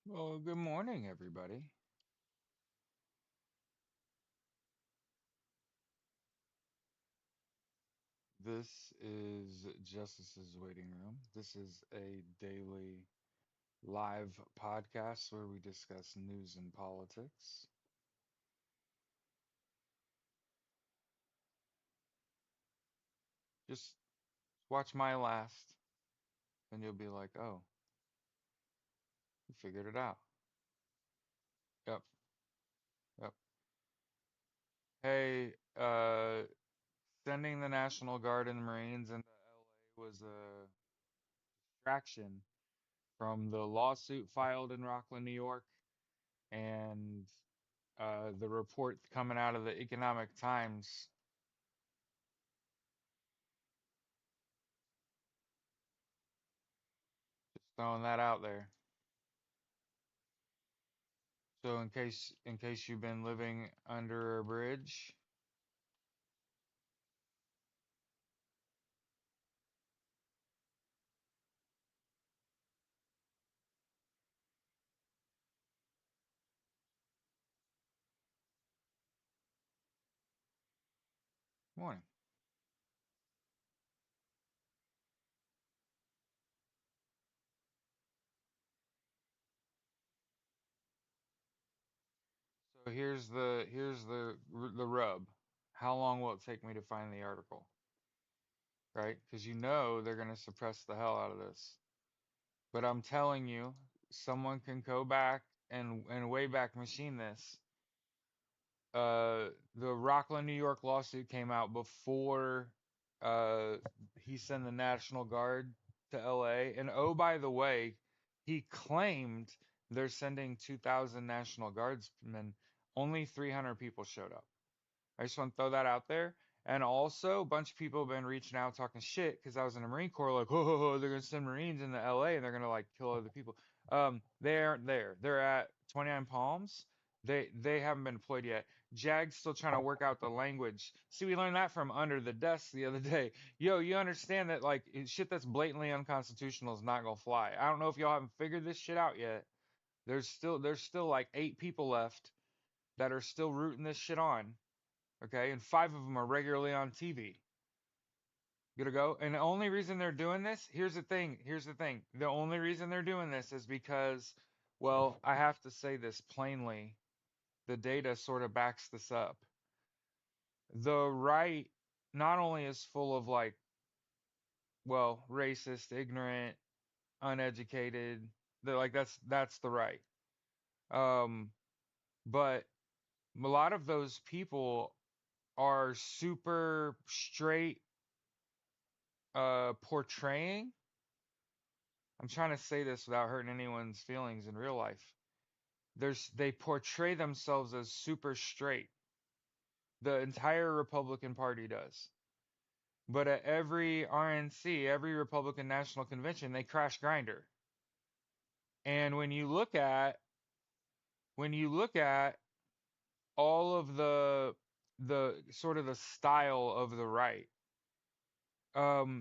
Well, good morning, everybody. This is Justice's Waiting Room. This is a daily live podcast where we discuss news and politics. Just watch my last, and you'll be like, oh, you figured it out. Yep, yep. Hey, sending the National Guard and the Marines into LA was a distraction from the lawsuit filed in Rockland, New York, and the report coming out of the Economic Times. Just throwing that out there. So in case you've been living under a bridge, morning. So here's the rub. How long will it take me to find the article? Right? Because you know they're gonna suppress the hell out of this. But I'm telling you, someone can go back and Wayback Machine this. The Rockland, New York lawsuit came out before uh he sent the National Guard to LA. And oh, by the way, he claimed they're sending 2,000 National Guardsmen. Only 300 people showed up. I just want to throw that out there. And also, a bunch of people have been reaching out talking shit because I was in the Marine Corps, like, oh, they're gonna send Marines into LA and they're gonna like kill other people. They aren't there. They're at 29 Palms. They haven't been deployed yet. JAG's still trying to work out the language. See, we learned that from under the desk the other day. Yo, you understand that like shit that's blatantly unconstitutional is not gonna fly. I don't know if y'all haven't figured this shit out yet. There's still like 8 people left that are still rooting this shit on. Okay, and 5 of them are regularly on TV. Gonna go. And the only reason they're doing this, here's the thing. Here's the thing. The only reason they're doing this is because, well, I have to say this plainly. The data sort of backs this up. The right not only is full of like, well, racist, ignorant, uneducated. They're like that's the right. Um, but a lot of those people are super straight portraying. I'm trying to say this without hurting anyone's feelings in real life. They portray themselves as super straight. The entire Republican Party does. But at every RNC, every Republican National Convention, they crash Grinder. And when you look at all of the sort of the style of the right,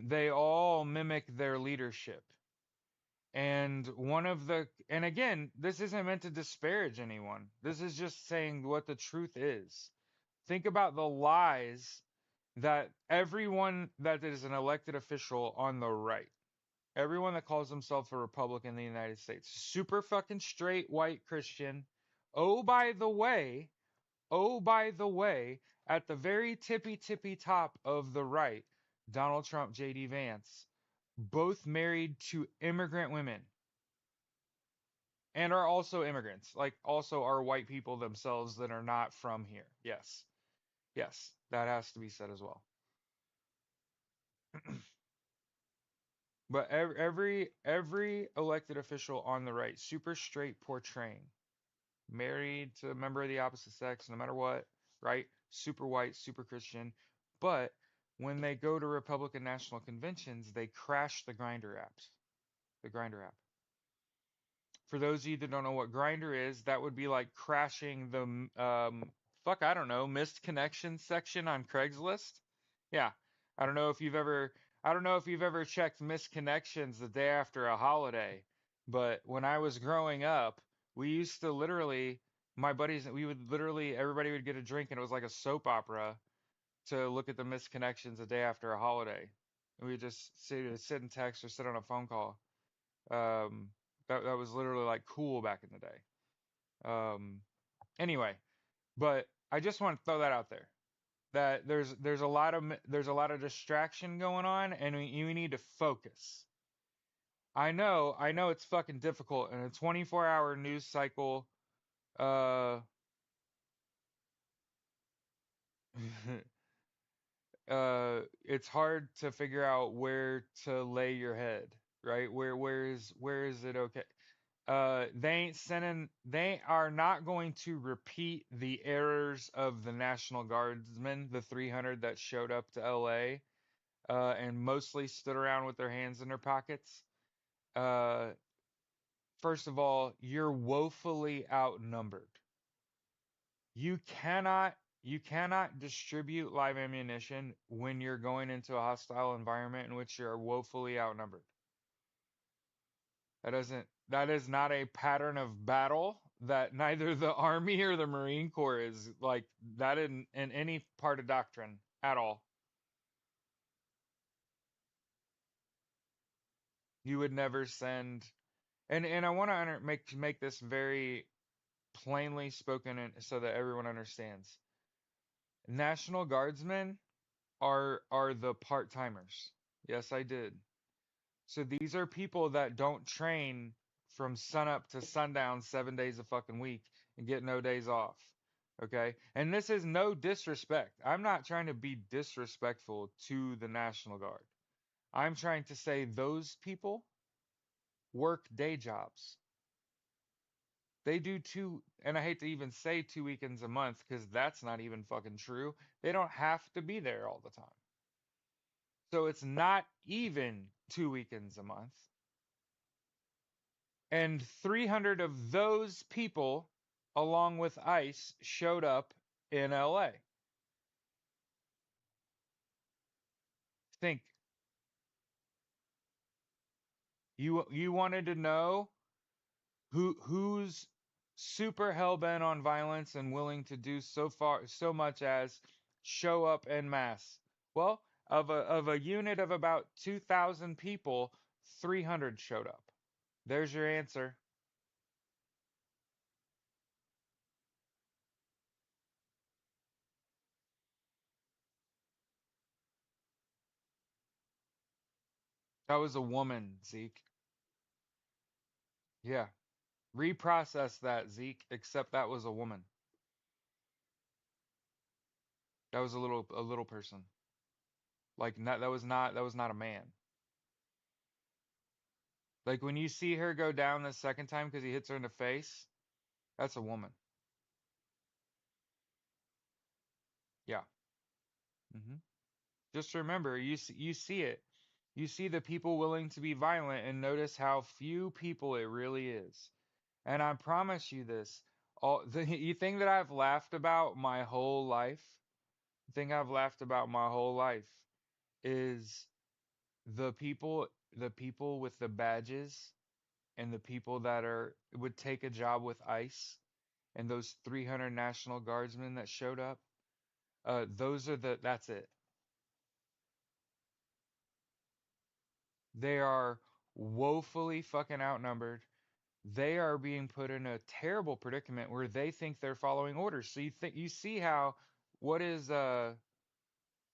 they all mimic their leadership. And again, this isn't meant to disparage anyone. This is just saying what the truth is. Think about the lies that everyone that is an elected official on the right, everyone that calls himself a Republican in the United States, super fucking straight white Christian. Oh, by the way, oh, by the way, at the very tippy top of the right, Donald Trump, JD Vance, both married to immigrant women and are also immigrants, like also are white people themselves that are not from here. Yes, yes, that has to be said as well. But every elected official on the right, super straight portraying, married to a member of the opposite sex, no matter what, right? Super white, super Christian. But when they go to Republican National Conventions, they crash the Grinder app. For those of you that don't know what Grinder is, that would be like crashing the fuck, I don't know, missed connection section on Craigslist. Yeah. I don't know if you've ever I don't know if you've ever checked missed connections the day after a holiday, but when I was growing up, We used to literally, my buddies, we would literally, everybody would get a drink and it was like a soap opera to look at the missed connections a day after a holiday. And we would just sit and text or sit on a phone call. Um, that was literally like cool back in the day. Um, anyway, but I just want to throw that out there that there's a lot of there's a lot of distraction going on, and you need to focus. I know it's fucking difficult in a 24-hour news cycle. Uh, it's hard to figure out where to lay your head, right? Where is it okay? They are not going to repeat the errors of the National Guardsmen, the 300 that showed up to LA, and mostly stood around with their hands in their pockets. Uh, First of all, you're woefully outnumbered. You cannot you cannot distribute live ammunition when you're going into a hostile environment in which you're woefully outnumbered. That is not a pattern of battle that neither the Army or the Marine Corps is like that in any part of doctrine at all. You would never send and I want to make this very plainly spoken so that everyone understands. National Guardsmen are the part-timers. Yes, I did. So these are people that don't train from sunup to sundown 7 days a fucking week and get no days off. Okay? And this is no disrespect. I'm not trying to be disrespectful to the National Guard. I'm trying to say those people work day jobs. They do two, and I hate to even say 2 weekends a month because that's not even fucking true. They don't have to be there all the time. So it's not even 2 weekends a month. And 300 of those people, along with ICE, showed up in LA. Think, you wanted to know who's super hell bent on violence and willing to do so much as show up en masse. Well, of a unit of about 2,000 people, 300 showed up. There's your answer. That was a woman, Zeke. Yeah. Reprocess that, Zeke, except that was a woman. That was a little person. Like that was not a man. Like when you see her go down the second time because he hits her in the face, that's a woman. Yeah. hmm Just remember, you see it. You see the people willing to be violent and notice how few people it really is. And I promise you this, all the you think that I've laughed about my whole life, the thing I've laughed about my whole life is the people with the badges and the people that are would take a job with ICE and those 300 National Guardsmen that showed up. Those are that's it. They are woefully fucking outnumbered. They are being put in a terrible predicament where they think they're following orders. So you see how what is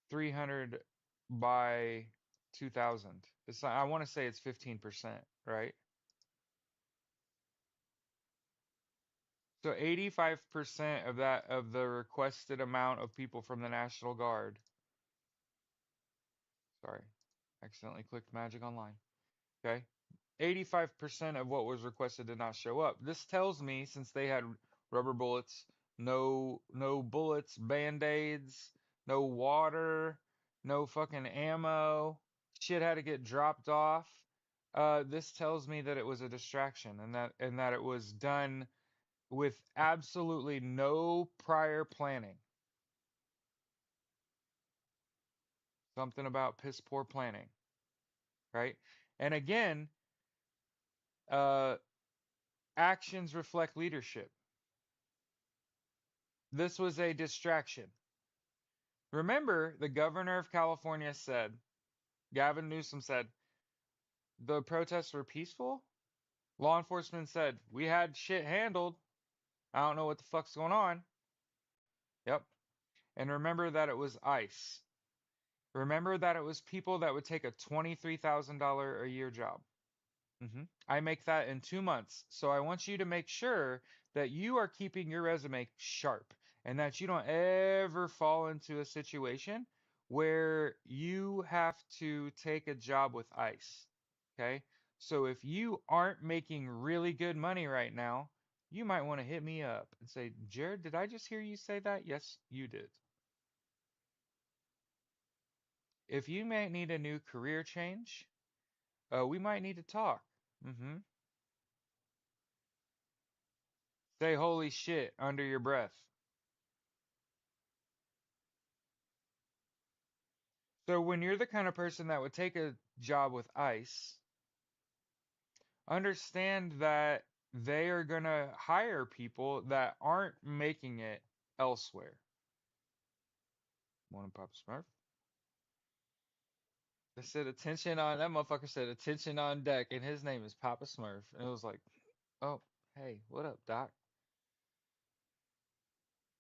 300 by 2000? It's not, I want to say it's 15%, right? So 85% of the requested amount of people from the National Guard, sorry, accidentally clicked Magic Online. Okay. 85% of what was requested did not show up. This tells me since they had rubber bullets, no bullets, band-aids, no water, no fucking ammo, shit had to get dropped off. This tells me that it was a distraction and that it was done with absolutely no prior planning. Something about piss poor planning, right? And again, uh, actions reflect leadership. This was a distraction. Remember, the governor of California said, Gavin Newsom said, the protests were peaceful. Law enforcement said, we had shit handled. I don't know what the fuck's going on. Yep. And remember that it was ICE. Remember that it was people that would take a $23,000 a year job. I make that in 2 months. So I want you to make sure that you are keeping your resume sharp and that you don't ever fall into a situation where you have to take a job with ICE. Okay? So if you aren't making really good money right now, you might want to hit me up and say, Jared, did I just hear you say that? Yes, you did. If you might need a new career change, we might need to talk. hmm Say holy shit under your breath. So when you're the kind of person that would take a job with ICE, understand that they are gonna hire people that aren't making it elsewhere. Morning, Papa Smurf. They said attention on that motherfucker said attention on deck, and his name is Papa Smurf. And it was like, oh, hey, what up, Doc?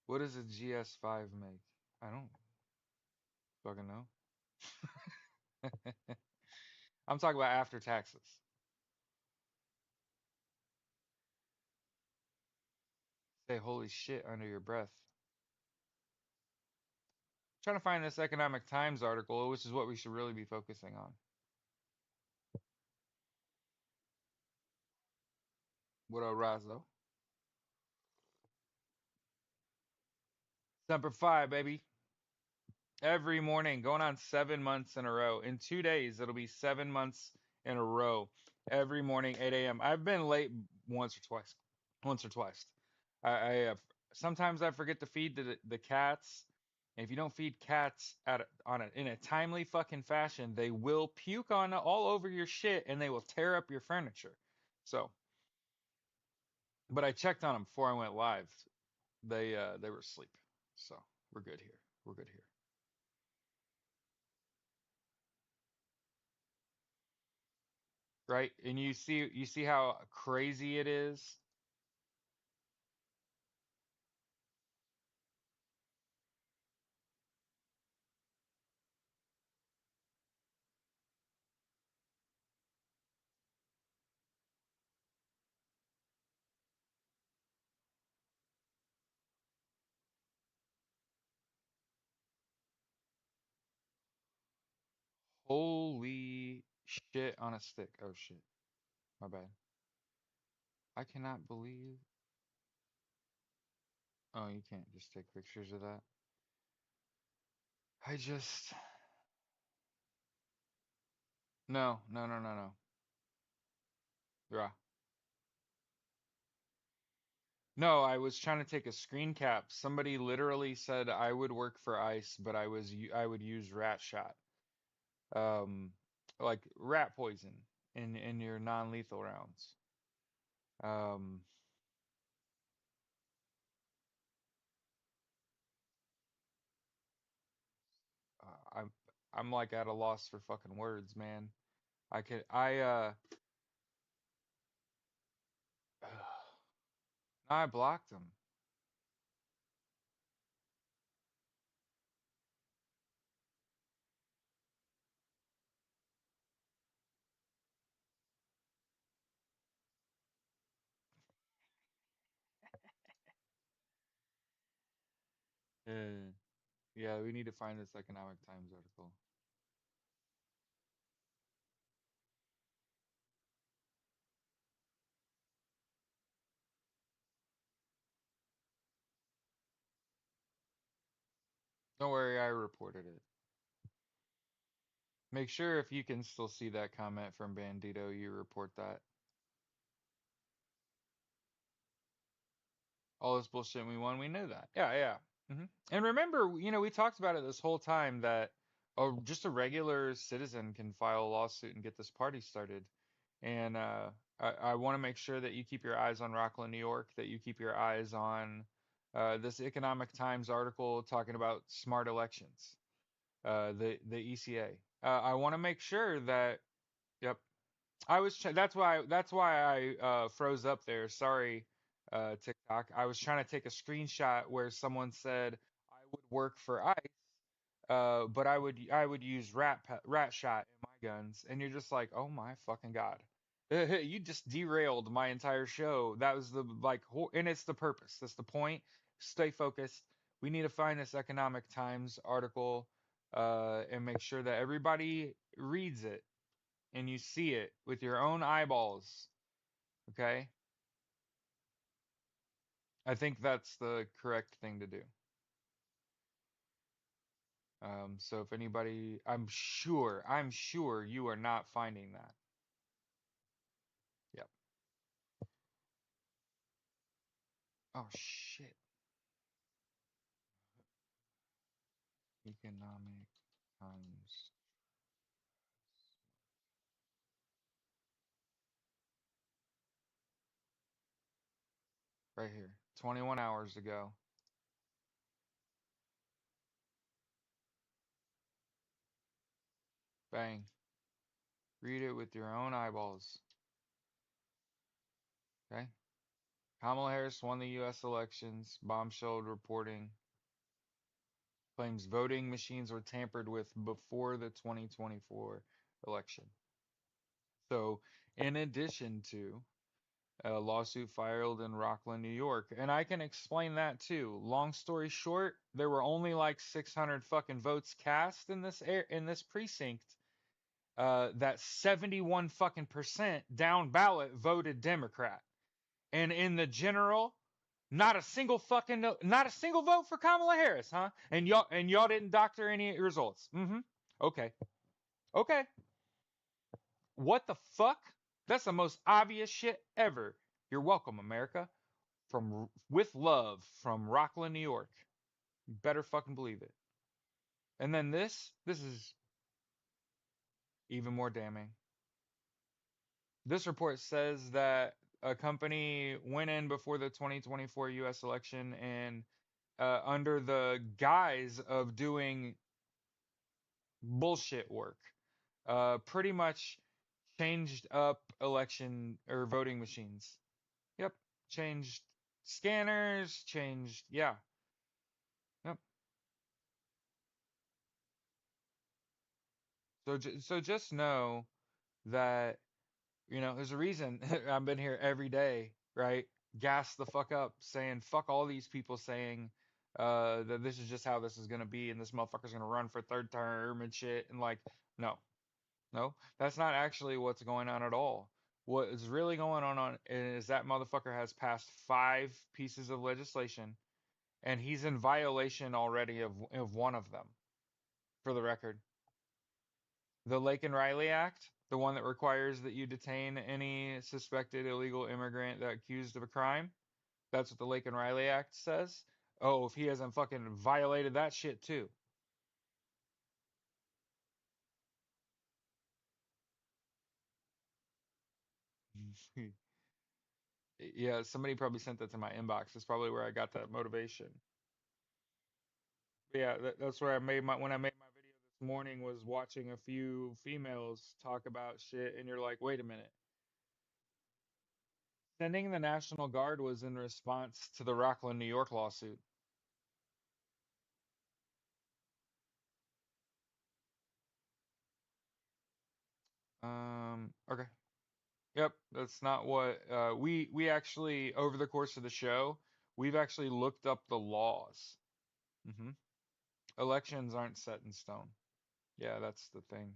What does a GS5 make? I don't fucking know. I'm talking about after taxes. Say holy shit under your breath. Trying to find this Economic Times article, which is what we should really be focusing on. What up, Razo? Semper Fi, baby. Every morning, going on 7 months in a row. In 2 days, it'll be 7 months in a row. Every morning, 8 a.m. I've been late once or twice. Once or twice. I have, sometimes I forget to feed the cats. And if you don't feed cats in a timely fucking fashion, they will puke on all over your shit and they will tear up your furniture. So, but I checked on them before I went live. They were asleep. So, we're good here. We're good here. Right? And you see how crazy it is. Holy shit on a stick. Oh shit. My bad. I cannot believe. Oh, you can't just take pictures of that. I just no, no, no, no, no. Yeah. No, I was trying to take a screen cap. Somebody literally said I would work for ICE, but I would use rat shot. Um like rat poison in your non-lethal rounds. Um I'm I'm like at a loss for fucking words, man. I blocked him. Uh, yeah, we need to find this Economic Times article. Don't worry, I reported it. Make sure if you can still see that comment from Bandito, you report that. All this bullshit we won, we knew that. Yeah, yeah. And remember, we talked about it this whole time that just a regular citizen can file a lawsuit and get this party started. And I want to make sure that you keep your eyes on Rockland, New York, that you keep your eyes on this Economic Times article talking about smart elections, the ECA. I want to make sure that, yep. That's why I froze up there. Sorry, TikTok. I was trying to take a screenshot where someone said I would work for ICE, but I would use rat shot in my guns, and you're just like, oh my fucking god, you just derailed my entire show. That was the like, and it's the purpose. That's the point. Stay focused. We need to find this Economic Times article, and make sure that everybody reads it and you see it with your own eyeballs. Okay, I think that's the correct thing to do. So if anybody, I'm sure you are not finding that. Yep. Oh shit. Economic Times. Right here. 21 hours ago. Bang. Read it with your own eyeballs. Okay. Kamala Harris won the U.S. elections. Bombshell reporting claims voting machines were tampered with before the 2024 election. So, in addition to a lawsuit filed in Rockland, New York, and I can explain that too. Long story short, there were only like 600 fucking votes cast in this precinct. That 71 fucking percent down ballot voted Democrat, and in the general, not a single vote for Kamala Harris, huh? And y'all didn't doctor any results. Mm-hmm. Okay. Okay. What the fuck? That's the most obvious shit ever. You're welcome, America. From with love from Rockland, New York. You better fucking believe it. And then this is even more damning. This report says that a company went in before the 2024 U.S. election and under the guise of doing bullshit work, pretty much changed up election or voting machines. Yep, changed scanners, changed, yeah, yep. So just know that there's a reason I've been here every day, right? Gas the fuck up, saying fuck all these people saying that this is just how this is gonna be, and this motherfucker's gonna run for third term and shit, and like, no, no, that's not actually what's going on at all. What is really going on is that motherfucker has passed 5 pieces of legislation, and he's in violation already of one of them. For the record, the Lake and Riley Act, the one that requires that you detain any suspected illegal immigrant that accused of a crime. That's what the Lake and Riley Act says. Oh, if he hasn't fucking violated that shit too. Yeah, somebody probably sent that to my inbox. That's probably where I got that motivation. But yeah, that's where I made my when I made my video this morning was watching a few females talk about shit, and you're like, wait a minute. Sending the National Guard was in response to the Rockland, New York lawsuit. Okay. Yep, that's not what we actually over the course of the show, we've actually looked up the laws. Hmm. Elections aren't set in stone. Yeah, that's the thing.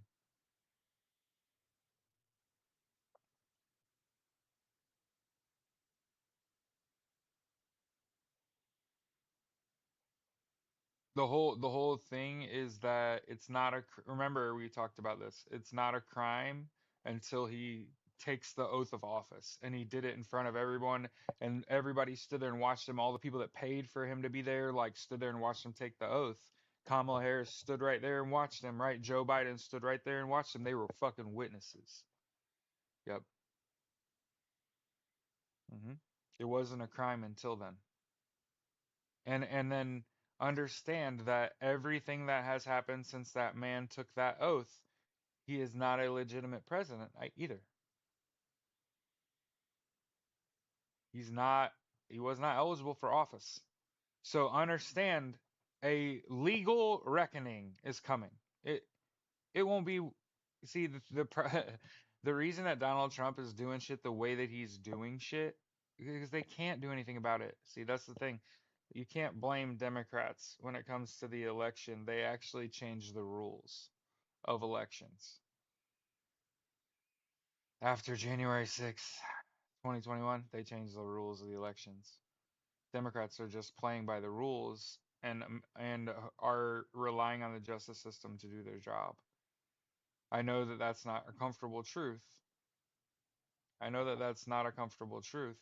The whole thing is that it's not remember we talked about this. It's not a crime until he takes the oath of office, and he did it in front of everyone, and everybody stood there and watched him. All the people that paid for him to be there like stood there and watched him take the oath. Kamala Harris stood right there and watched him, right? Joe Biden stood right there and watched him. They were fucking witnesses. Yep. Hmm. It wasn't a crime until then. And then understand that everything that has happened since that man took that oath, he is not a legitimate president either. He's not, he was not eligible for office. So understand a legal reckoning is coming. It it won't be, see the reason that Donald Trump is doing shit the way that he's doing shit because they can't do anything about it. See, that's the thing. You can't blame Democrats when it comes to the election. They actually changed the rules of elections. After January 6th, 2021, they changed the rules of the elections. Democrats are just playing by the rules and are relying on the justice system to do their job. I know that that's not a comfortable truth. I know that that's not a comfortable truth.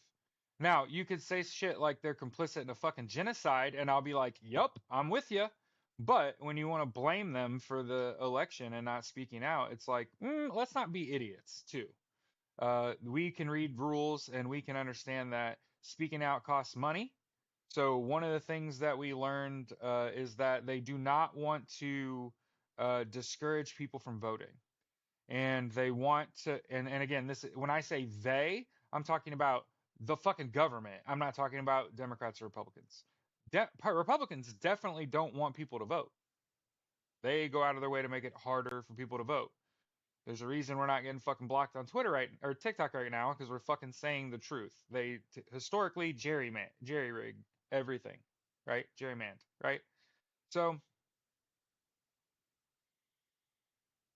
Now, you could say shit like they're complicit in a fucking genocide, and I'll be like, yup, I'm with you. But when you want to blame them for the election and not speaking out, it's like, let's not be idiots, too. We can read rules and we can understand that speaking out costs money. So one of the things that we learned is that they do not want to discourage people from voting, and they want to. And again, this when I say they, I'm talking about the fucking government. I'm not talking about Democrats or Republicans. Republicans definitely don't want people to vote. They go out of their way to make it harder for people to vote. There's a reason we're not getting fucking blocked on Twitter right or TikTok right now because we're fucking saying the truth. They historically jerry rig everything, right? Gerrymander, right? So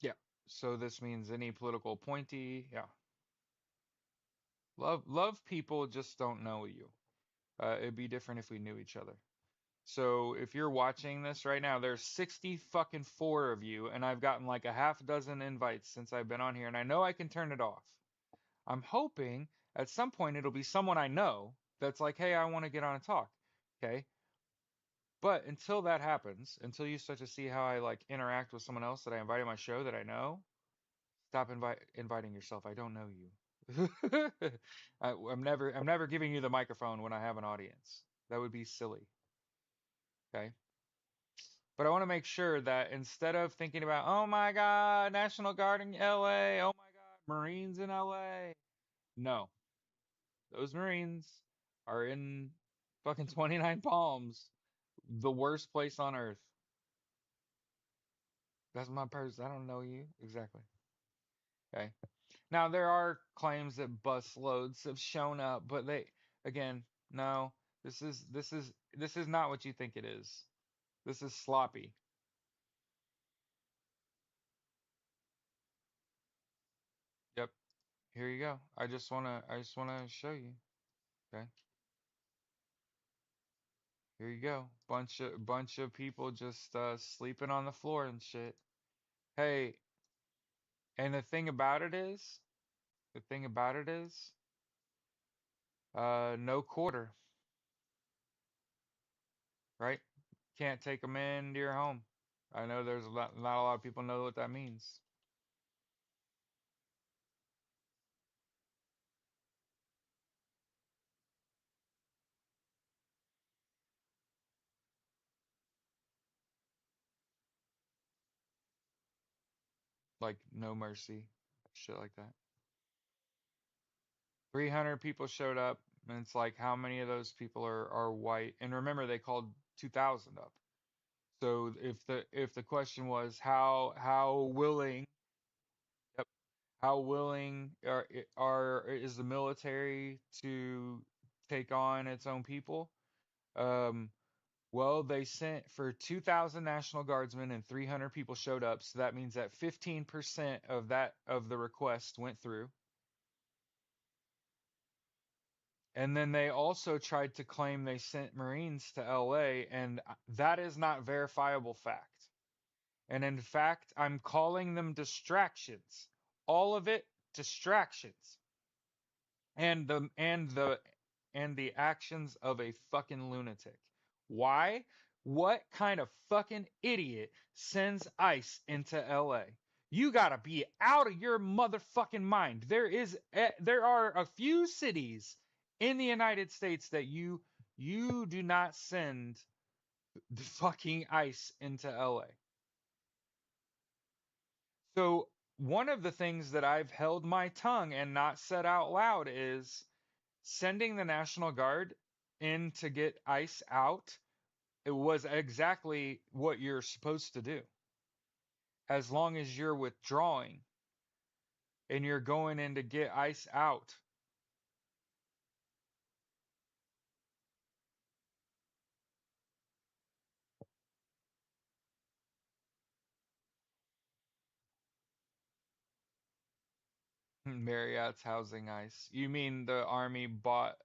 yeah. So this means any political appointee, yeah, love people, just don't know you. It'd be different if we knew each other. So if you're watching this right now, there's 60 fucking four of you, and I've gotten like a half dozen invites since I've been on here, and I know I can turn it off. I'm hoping at some point it'll be someone I know that's like, hey, I want to get on and talk. Okay. But until that happens, until you start to see how I like interact with someone else that I invited my show that I know, stop inviting yourself. I don't know you. I'm never giving you the microphone when I have an audience. That would be silly. Okay. But I want to make sure that instead of thinking about, oh my God, National Guard in LA, oh my God, Marines in LA. No, those Marines are in fucking 29 Palms, the worst place on earth. That's my person. I don't know you. Exactly. Okay. Now there are claims that bus loads have shown up, but again, no. This is not what you think it is. This is sloppy. Yep. Here you go. I just wanna show you. Okay. Here you go. Bunch of people just sleeping on the floor and shit. Hey, and the thing about it is, no quarter, right? Can't take them into your home. I know there's not a lot of people know what that means. Like no mercy, shit like that. 300 people showed up, and it's like how many of those people are white? And remember, they called 2,000 up. So if the question was how willing, yep, how willing is the military to take on its own people? Um, well, they sent for 2,000 National Guardsmen and 300 people showed up, so that means that 15% of the request went through. And then they also tried to claim they sent Marines to LA, and that is not verifiable fact. And in fact, I'm calling them distractions. All of it distractions. And the actions of a fucking lunatic. Why? What kind of fucking idiot sends ICE into LA? You gotta be out of your motherfucking mind. There are a few cities in the United States that you do not send the fucking ICE into LA. So one of the things that I've held my tongue and not said out loud is sending the National Guard in to get ICE out. It was exactly what you're supposed to do. As long as you're withdrawing and you're going in to get ICE out. Marriott's housing ICE. You mean the army bought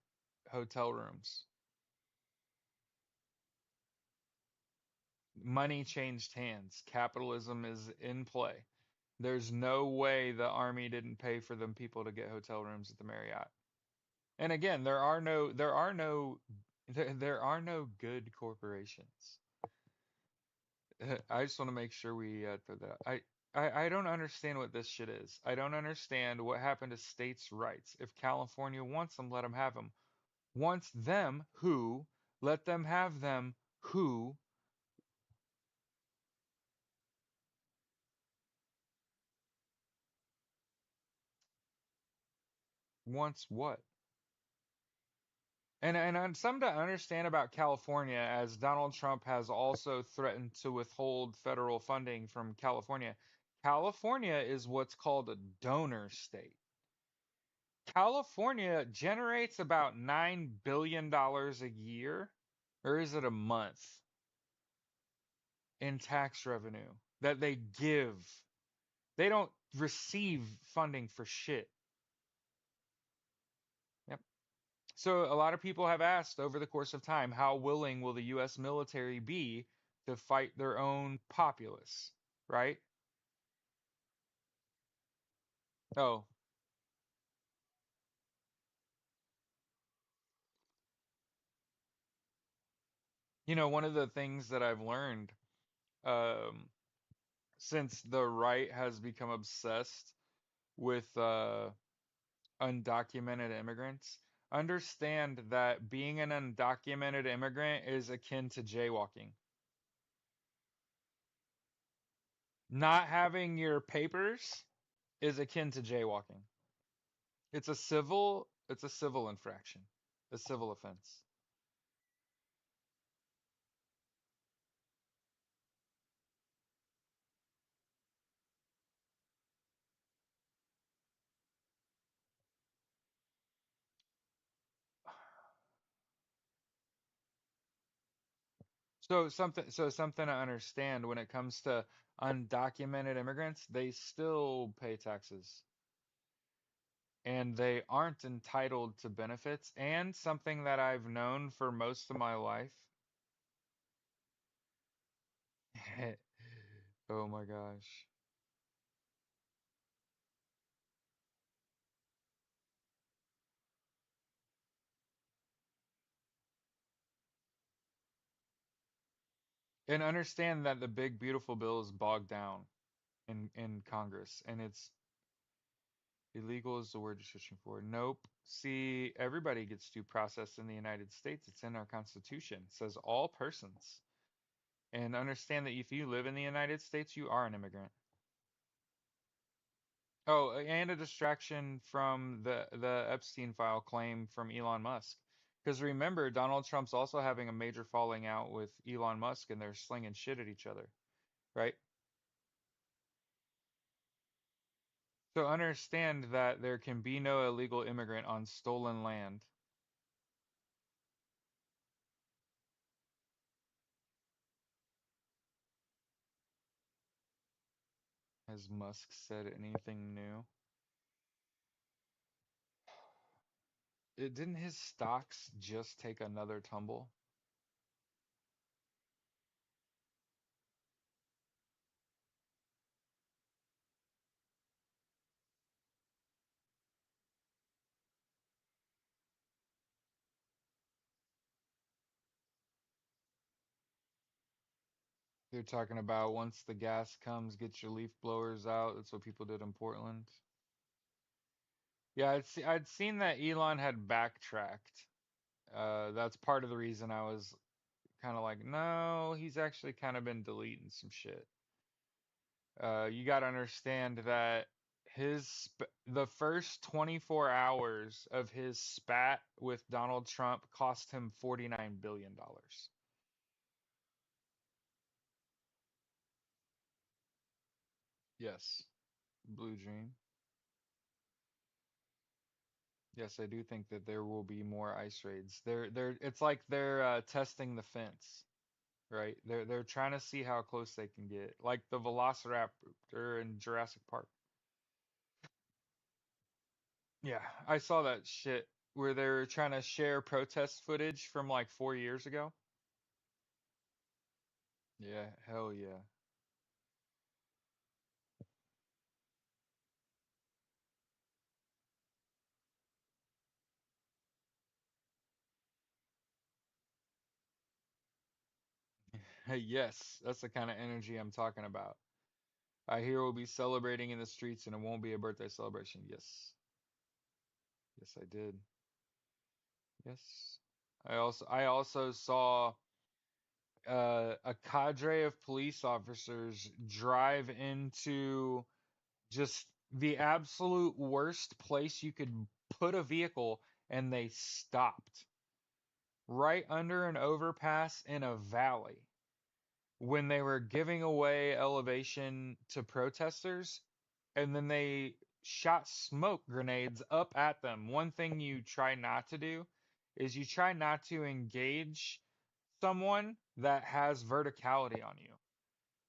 hotel rooms? Money changed hands. Capitalism is in play. There's no way the army didn't pay for them people to get hotel rooms at the Marriott. And again, there are no good corporations. I just want to make sure we throw that out. I don't understand what this shit is. I don't understand what happened to states' rights. If California wants them, let them have them. Wants them, who? Let them have them, who? Wants what? And some to understand about California, as Donald Trump has also threatened to withhold federal funding from California. California is what's called a donor state. California generates about $9 billion a year, or is it a month, in tax revenue that they give. They don't receive funding for shit. Yep. So a lot of people have asked over the course of time, how willing will the US military be to fight their own populace, right? Oh, one of the things that I've learned um, since the right has become obsessed with undocumented immigrants, understand that being an undocumented immigrant is akin to jaywalking. Not having your papers is akin to jaywalking. It's a civil infraction, a civil offense. So something to understand when it comes to undocumented immigrants, they still pay taxes and they aren't entitled to benefits. And something that I've known for most of my life. Oh my gosh. And understand that the big beautiful bill is bogged down in Congress, and it's illegal is the word you're searching for. Nope. See, everybody gets due process in the United States. It's in our Constitution. It says all persons. And understand that if you live in the United States, you are an immigrant. Oh, and a distraction from the Epstein file claim from Elon Musk. Because remember, Donald Trump's also having a major falling out with Elon Musk, and they're slinging shit at each other, right? So understand that there can be no illegal immigrant on stolen land. Has Musk said anything new? Didn't his stocks just take another tumble? They're talking about once the gas comes, get your leaf blowers out. That's what people did in Portland. Yeah, I'd seen that Elon had backtracked. That's part of the reason I was kind of like, no, he's actually kind of been deleting some shit. You got to understand that the first 24 hours of his spat with Donald Trump cost him $49 billion. Dollars. Yes, Blue Dream. Yes, I do think that there will be more ice raids. It's like they're testing the fence, right? They're trying to see how close they can get, like the Velociraptor in Jurassic Park. Yeah, I saw that shit where they were trying to share protest footage from like 4 years ago. Yeah, hell yeah. Hey, yes, that's the kind of energy I'm talking about. I hear we'll be celebrating in the streets and it won't be a birthday celebration. Yes. Yes, I did. Yes. I also saw a cadre of police officers drive into just the absolute worst place you could put a vehicle, and they stopped right under an overpass in a valley when they were giving away elevation to protesters, and then they shot smoke grenades up at them. One thing you try not to do is you try not to engage someone that has verticality on you.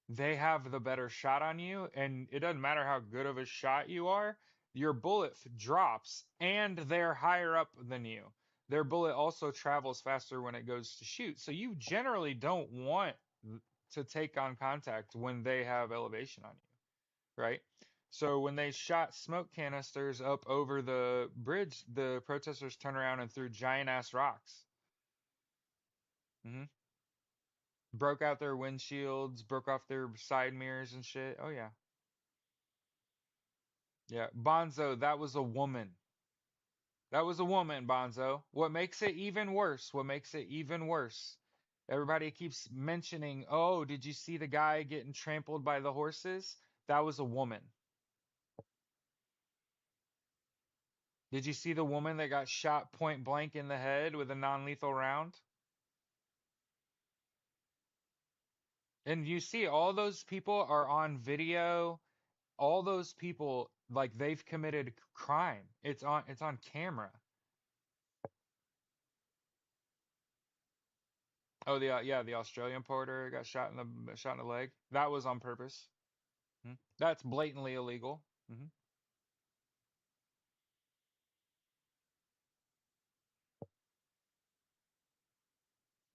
They have the better shot on you, and it doesn't matter how good of a shot you are, your bullet drops, and they're higher up than you. Their bullet also travels faster when it goes to shoot. So you generally don't want to take on contact when they have elevation on you, right? So when they shot smoke canisters up over the bridge, the protesters turned around and threw giant ass rocks. Hmm. Broke out their windshields, broke off their side mirrors and shit. Oh yeah. Yeah, Bonzo, that was a woman. That was a woman, Bonzo. What makes it even worse? What makes it even worse? Everybody keeps mentioning, "Oh, did you see the guy getting trampled by the horses?" That was a woman. Did you see the woman that got shot point blank in the head with a non-lethal round? And you see all those people are on video. All those people, like, they've committed crime. It's on camera. Oh, yeah, the Australian porter got shot in the leg. That was on purpose. Mhm. That's blatantly illegal.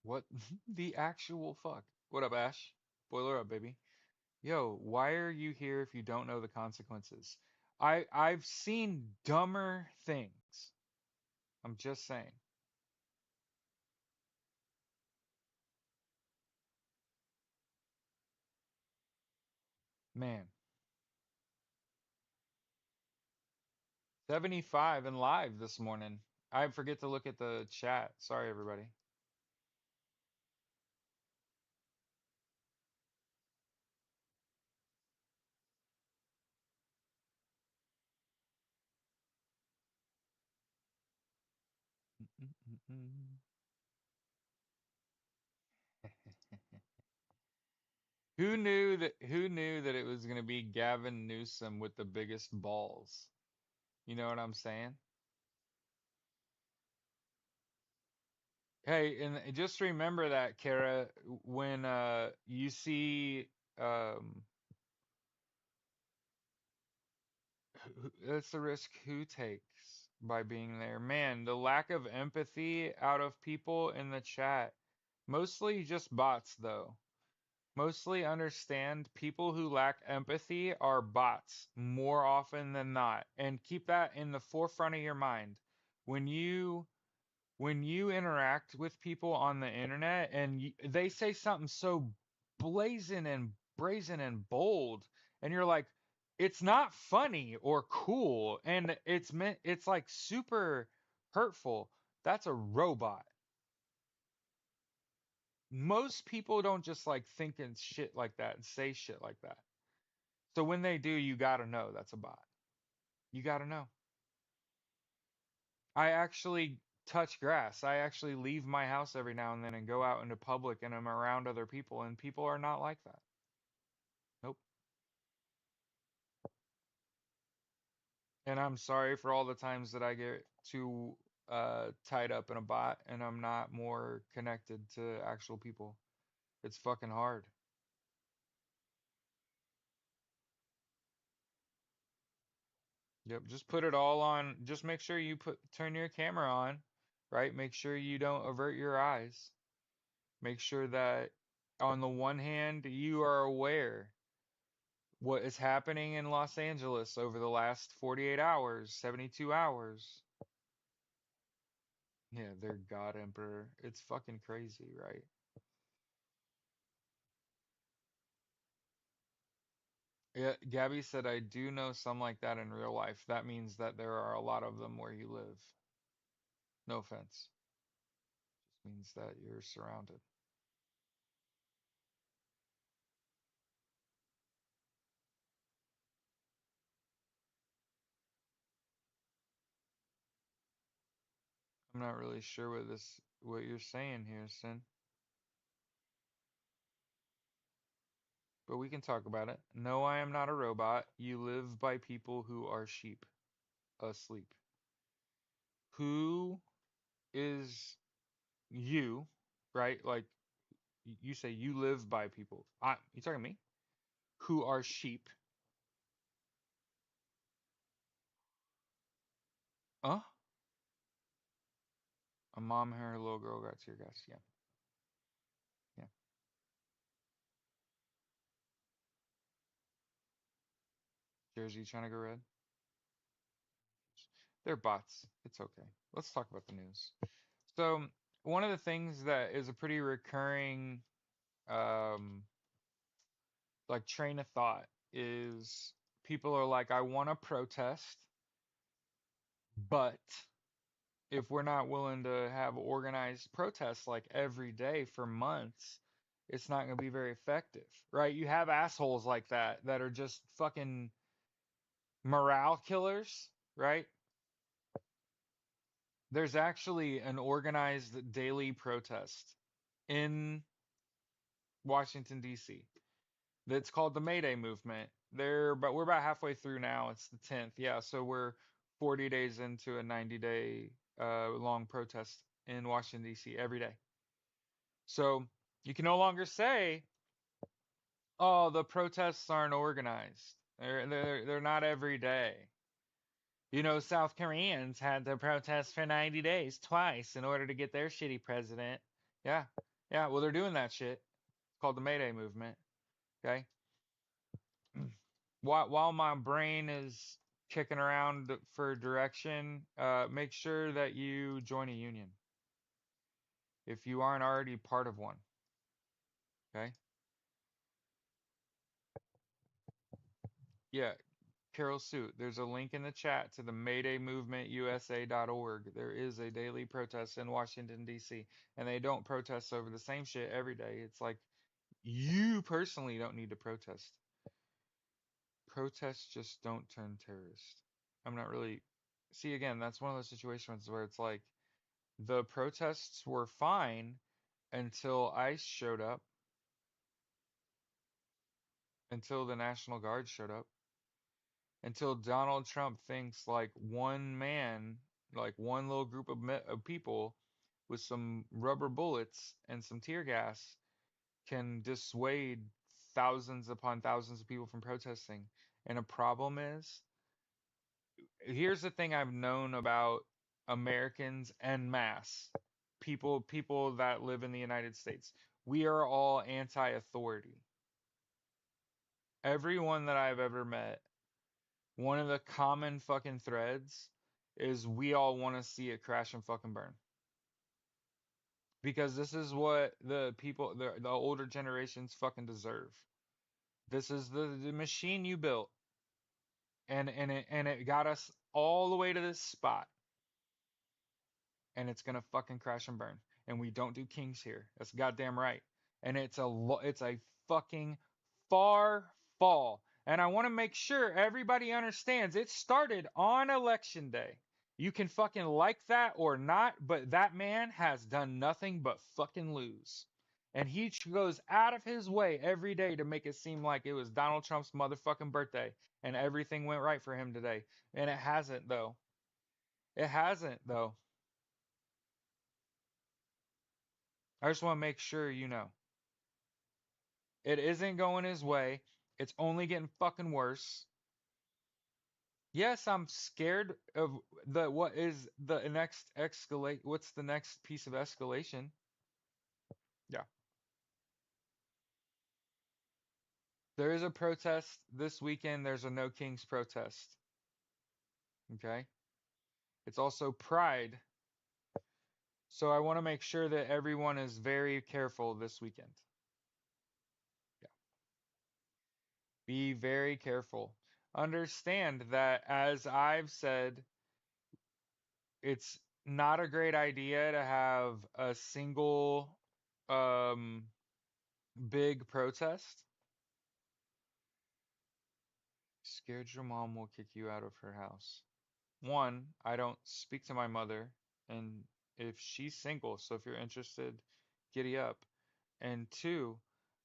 What the actual fuck? What up, Ash? Boiler up, baby. Yo, why are you here if you don't know the consequences? I've seen dumber things. I'm just saying. Man, 75 and live this morning. I forget to look at the chat. Sorry, everybody. Who knew that it was going to be Gavin Newsom with the biggest balls? You know what I'm saying? Hey, and just remember that, Kara, when you see um that's the risk who takes by being there. Man, the lack of empathy out of people in the chat. Mostly just bots though. Mostly understand people who lack empathy are bots more often than not. And keep that in the forefront of your mind. When you when you interact with people on the internet and they say something so blazing and brazen and bold, and you're like, It's not funny or cool, and it's like super hurtful. That's a robot. Most people don't just like think and shit like that and say shit like that. So when they do, you gotta know that's a bot. You gotta know. I actually touch grass. I actually leave my house every now and then and go out into public and I'm around other people, and people are not like that. Nope. And I'm sorry for all the times that I get too tied up in a bot and I'm not more connected to actual people. It's fucking hard. Yep, just put it all on. Just make sure you turn your camera on, right? Make sure you don't avert your eyes. Make sure that on the one hand, you are aware what is happening in Los Angeles over the last 48 hours, 72 hours. Yeah, they're God Emperor. It's fucking crazy, right? Yeah, Gabby said, I do know some like that in real life. That means that there are a lot of them where you live. No offense. Just means that you're surrounded. I'm not really sure what you're saying here, Sin, but we can talk about it. No, I am not a robot. You live by people who are sheep asleep. Who is you, right? Like you say you live by people. You talking to me? Who are sheep? Uh, a mom and her little girl got tear gas. Yeah, yeah. Jersey trying to go red. They're bots. It's okay. Let's talk about the news. So one of the things that is a pretty recurring um like train of thought is people are like, I want to protest, but if we're not willing to have organized protests like every day for months, it's not going to be very effective, right? You have assholes like that are just fucking morale killers, right? There's actually an organized daily protest in Washington, D.C. that's called the May Day movement. But we're about halfway through now. It's the 10th. Yeah, so we're 40 days into a 90-day long protest in Washington, D.C. every day. So you can no longer say, "Oh, the protests aren't organized. They're not every day." You know, South Koreans had to protest for 90 days twice in order to get their shitty president. Yeah. Yeah, well they're doing that shit. It's called the May Day movement. Okay? While my brain is kicking around for direction, make sure that you join a union if you aren't already part of one. Okay? Yeah, Carol Suit, there's a link in the chat to the MaydayMovementUSA.org. There is a daily protest in Washington, D.C., and they don't protest over the same shit every day. It's like you personally don't need to protest. Protests just don't turn terrorist. I'm not really. See, again, that's one of those situations where it's like the protests were fine until ICE showed up, until the National Guard showed up, until Donald Trump thinks like one man, like one little group of people with some rubber bullets and some tear gas can dissuade thousands upon thousands of people from protesting. And a problem is, here's the thing I've known about Americans en masse, people that live in the United States. We are all anti-authority. Everyone that I've ever met, one of the common fucking threads is we all want to see it crash and fucking burn. Because this is what the people, the older generations fucking deserve. This is the machine you built. and it got us all the way to this spot, and it's gonna fucking crash and burn. And we don't do kings here. That's goddamn right. And it's a fucking far fall. And I want to make sure everybody understands it started on election day. You can fucking like that or not, but that man has done nothing but fucking lose. And he goes out of his way every day to make it seem like it was Donald Trump's motherfucking birthday and everything went right for him today. And it hasn't, though. It hasn't, though. I just want to make sure you know. It isn't going his way. It's only getting fucking worse. Yes, I'm scared of the what is the next escalate. What's the next piece of escalation? Yeah. There is a protest this weekend. There's a No Kings protest. Okay. It's also Pride. So I want to make sure that everyone is very careful this weekend. Yeah. Be very careful. Understand that, as I've said, it's not a great idea to have a single um big protest. Scared your mom will kick you out of her house. One, I don't speak to my mother, and if she's single, so if you're interested, giddy up. And two,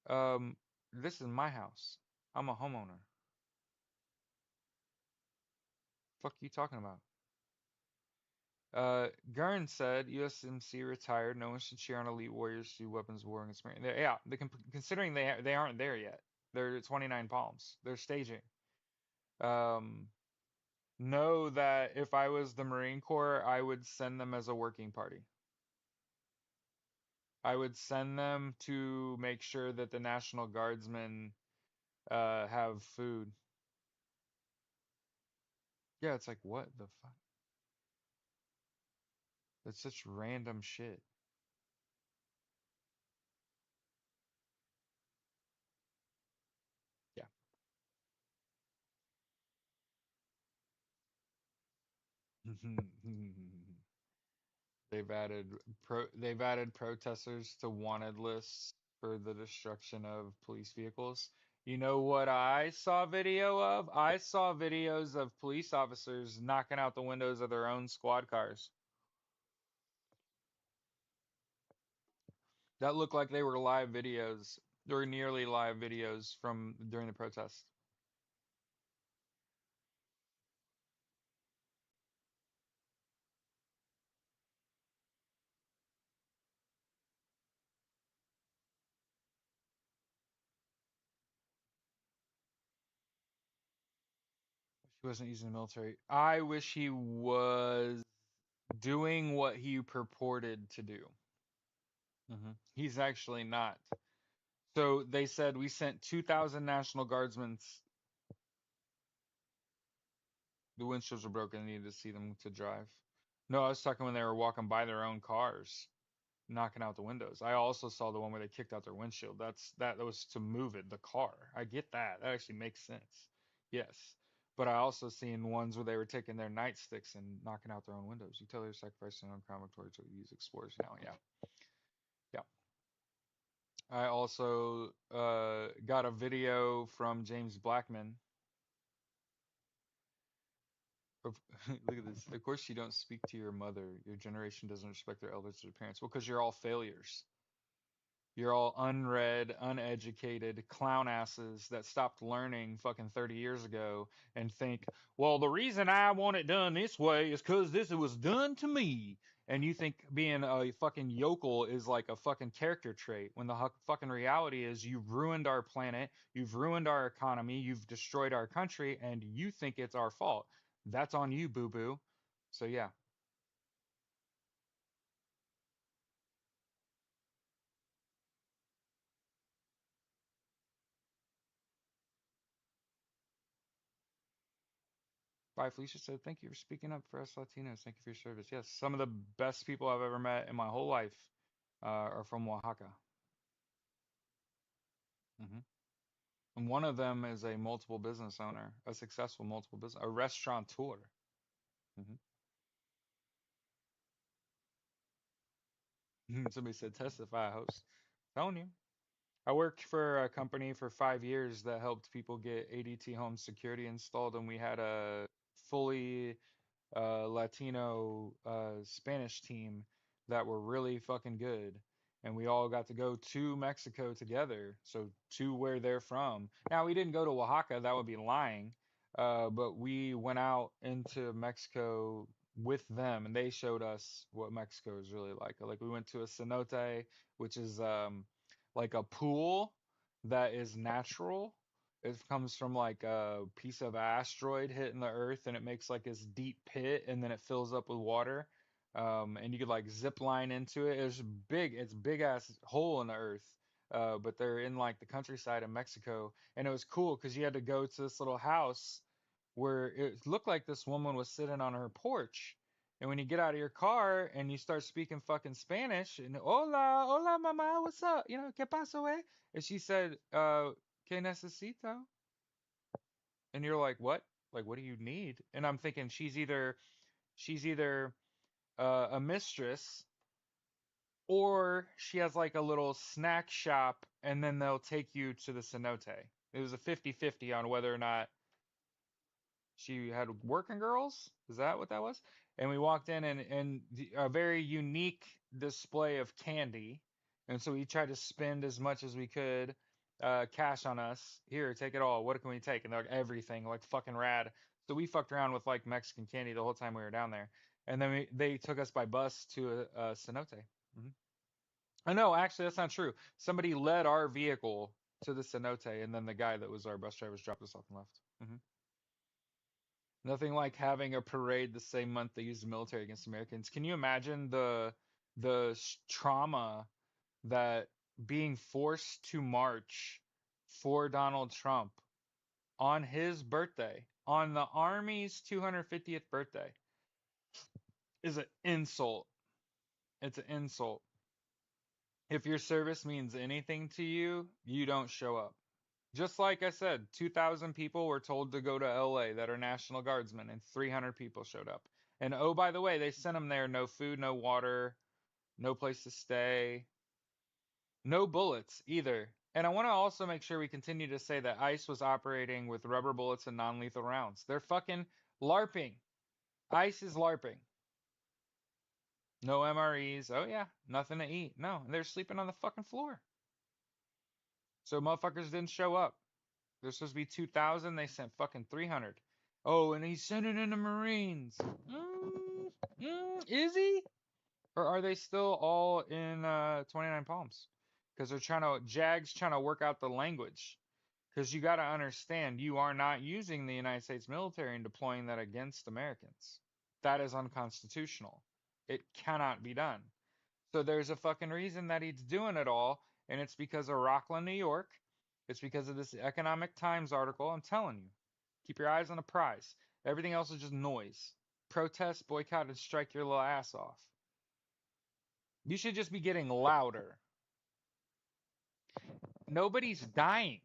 um, this is my house. I'm a homeowner. Fuck you talking about? Gurn said USMC retired. No one should cheer on elite warriors who weapons of war against Marine. Yeah, considering they aren't there yet. They're 29 Palms. They're staging. Um, know that if I was the Marine Corps, I would send them as a working party. I would send them to make sure that the National Guardsmen have food. Yeah, it's like, what the fuck? That's such random shit. Yeah. They've added protesters to wanted lists for the destruction of police vehicles. You know what I saw video of? I saw videos of police officers knocking out the windows of their own squad cars. That looked like they were live videos, or nearly live videos from during the protest. He wasn't using the military. I wish he was doing what he purported to do. He's actually not. So they said we sent 2,000 National Guardsmen. The windshields were broken and needed to see them to drive. No, I was talking when they were walking by their own cars, knocking out the windows. I also saw the one where they kicked out their windshield. That was to move it, the car. I get that. That actually makes sense. Yes. But I also seen ones where they were taking their nightsticks and knocking out their own windows. You tell they're sacrificing their own crown victory to use explorers now. Yeah. Yeah. I also got a video from James Blackman. Look at this. Of course, you don't speak to your mother. Your generation doesn't respect their elders or their parents. Well, because you're all failures. You're all unread, uneducated clown asses that stopped learning fucking 30 years ago and think, well, the reason I want it done this way is because this was done to me. And you think being a fucking yokel is like a fucking character trait when the fucking reality is you've ruined our planet, you've ruined our economy, you've destroyed our country, and you think it's our fault. That's on you, boo boo. So, yeah. Bye, Felicia said, thank you for speaking up for us Latinos. Thank you for your service. Yes, some of the best people I've ever met in my whole life are from Oaxaca. hmm And one of them is a multiple business owner, a successful multiple business, a restaurateur. Hmm. Somebody said testify, host. Telling you. I worked for a company for 5 years that helped people get ADT home security installed, and we had a fully Latino Spanish team that were really fucking good. And we all got to go to Mexico together, so to where they're from. Now, we didn't go to Oaxaca, that would be lying. But we went out into Mexico with them, and they showed us what Mexico is really like. Like we went to a cenote, which is like a pool that is natural. It comes from like a piece of asteroid hitting the Earth, and it makes like this deep pit, and then it fills up with water. And you could like zip line into it. It's big. It's big ass hole in the Earth. But they're in like the countryside of Mexico, and it was cool because you had to go to this little house where it looked like this woman was sitting on her porch. And when you get out of your car and you start speaking fucking Spanish and hola, hola, mama, what's up? You know, ¿qué pasó, eh? And she said, ¿qué necesito? And you're like, what? Like, what do you need? And I'm thinking she's either a mistress or she has like a little snack shop and then they'll take you to the cenote. It was a 50-50 on whether or not she had working girls. Is that what that was? And we walked in and a very unique display of candy. And so we tried to spend as much as we could, cash on us. Here, take it all. What can we take? And they're like everything, like fucking rad. So we fucked around with like Mexican candy the whole time we were down there. And then they took us by bus to a cenote. Hmm. Oh no, actually that's not true. Somebody led our vehicle to the cenote, and then the guy that was our bus driver dropped us off and left. Hmm. Nothing like having a parade the same month they used the military against Americans. Can you imagine the trauma that being forced to march for Donald Trump on his birthday, on the Army's 250th birthday, is an insult. It's an insult. If your service means anything to you, you don't show up. Just like I said, 2,000 people were told to go to LA that are National Guardsmen, and 300 people showed up. And oh, by the way, they sent them there no food, no water, no place to stay, no bullets either. And I want to also make sure we continue to say that ICE was operating with rubber bullets and non lethal rounds. They're fucking LARPing. ICE is LARPing. No MREs. Oh, yeah, nothing to eat. No, they're sleeping on the fucking floor. So motherfuckers didn't show up. There's supposed to be 2,000. They sent fucking 300. Oh, and he's sending in the Marines. Is he? Or are they still all in 29 Palms? Because JAG's trying to work out the language. Because you got to understand, you are not using the United States military and deploying that against Americans. That is unconstitutional. It cannot be done. So there's a fucking reason that he's doing it all, and it's because of Rockland, New York. It's because of this Economic Times article. I'm telling you, keep your eyes on the prize. Everything else is just noise. Protest, boycott, and strike your little ass off. You should just be getting louder. Nobody's dying.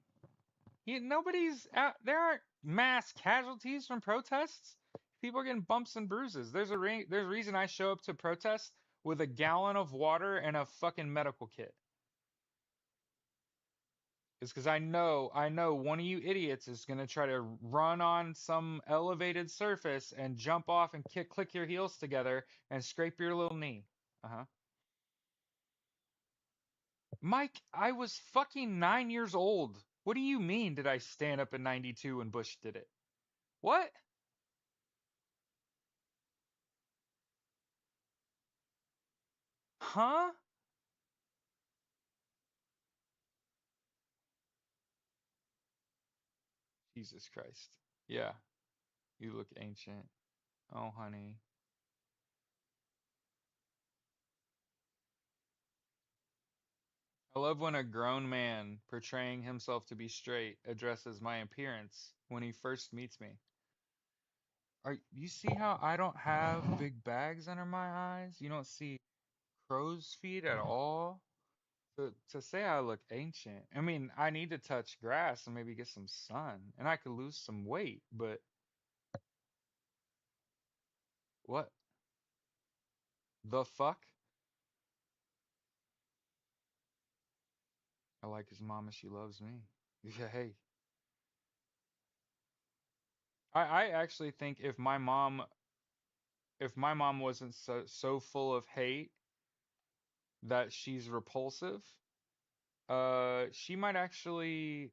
Nobody's out. There aren't mass casualties from protests. People are getting bumps and bruises. There's a reason I show up to protest with a gallon of water and a fucking medical kit. Is because I know one of you idiots is gonna try to run on some elevated surface and jump off and click your heels together and scrape your little knee. Uh-huh. Mike, I was fucking 9 years old. What do you mean did I stand up in 92 when Bush did it? What? Huh? Jesus Christ. Yeah, you look ancient. Oh, honey. I love when a grown man portraying himself to be straight addresses my appearance when he first meets me. You see how I don't have big bags under my eyes? You don't see crow's feet at all? To say I look ancient, I mean, I need to touch grass and maybe get some sun, and I could lose some weight, but what the fuck? I like his mama, she loves me. Yeah, hey, I actually think if my mom wasn't so full of hate that she's repulsive, she might actually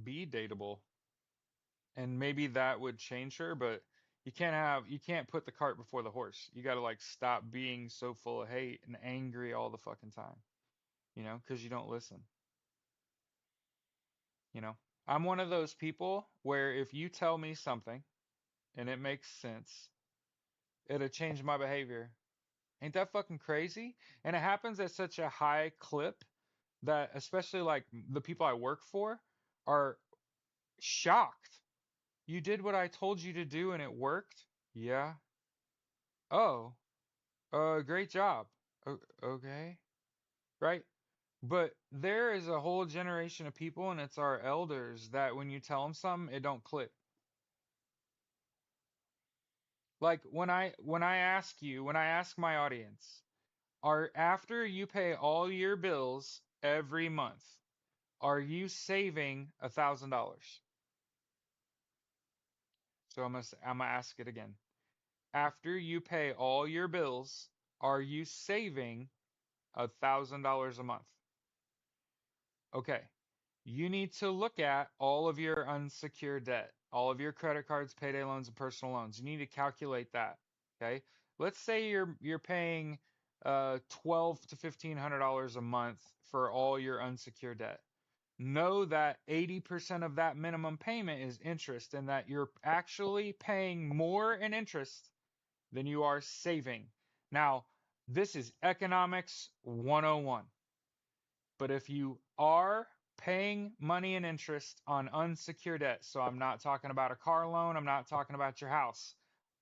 be dateable, and maybe that would change her. But you can't put the cart before the horse. You got to like stop being so full of hate and angry all the fucking time, because you don't listen. You know, I'm one of those people where if you tell me something and it makes sense, it'll change my behavior. Ain't that fucking crazy? And it happens at such a high clip that especially like the people I work for are shocked. You did what I told you to do and it worked? Yeah. Oh, great job. Okay. Right? But there is a whole generation of people and it's our elders that when you tell them something, it don't click. Like when I ask my audience, are after you pay all your bills every month, are you saving $1,000? So I'm gonna ask it again. After you pay all your bills, are you saving $1,000 a month? Okay. You need to look at all of your unsecured debt, all of your credit cards, payday loans, and personal loans. You need to calculate that. Okay. Let's say you're paying 12 to $1,500 a month for all your unsecured debt. Know that 80% of that minimum payment is interest and that you're actually paying more in interest than you are saving. Now, this is economics 101. But if you are paying money and interest on unsecured debt, so I'm not talking about a car loan, I'm not talking about your house.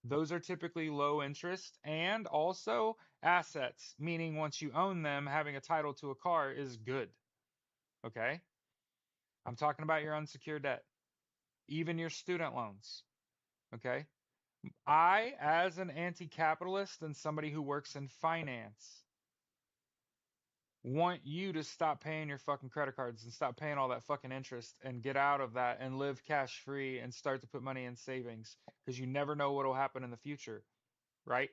Those are typically low interest and also assets, meaning once you own them, having a title to a car is good. Okay? I'm talking about your unsecured debt, even your student loans. Okay? As an anti capitalist and somebody who works in finance, want you to stop paying your fucking credit cards and stop paying all that fucking interest and get out of that and live cash free and start to put money in savings because you never know what will happen in the future, right?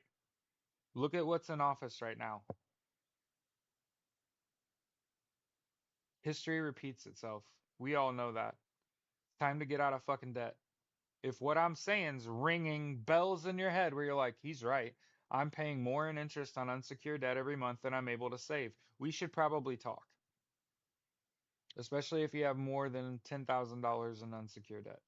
Look at what's in office right now. History repeats itself. We all know that. Time to get out of fucking debt. If what I'm saying's ringing bells in your head where you're like, he's right, I'm paying more in interest on unsecured debt every month than I'm able to save. We should probably talk, especially if you have more than $10,000 in unsecured debt.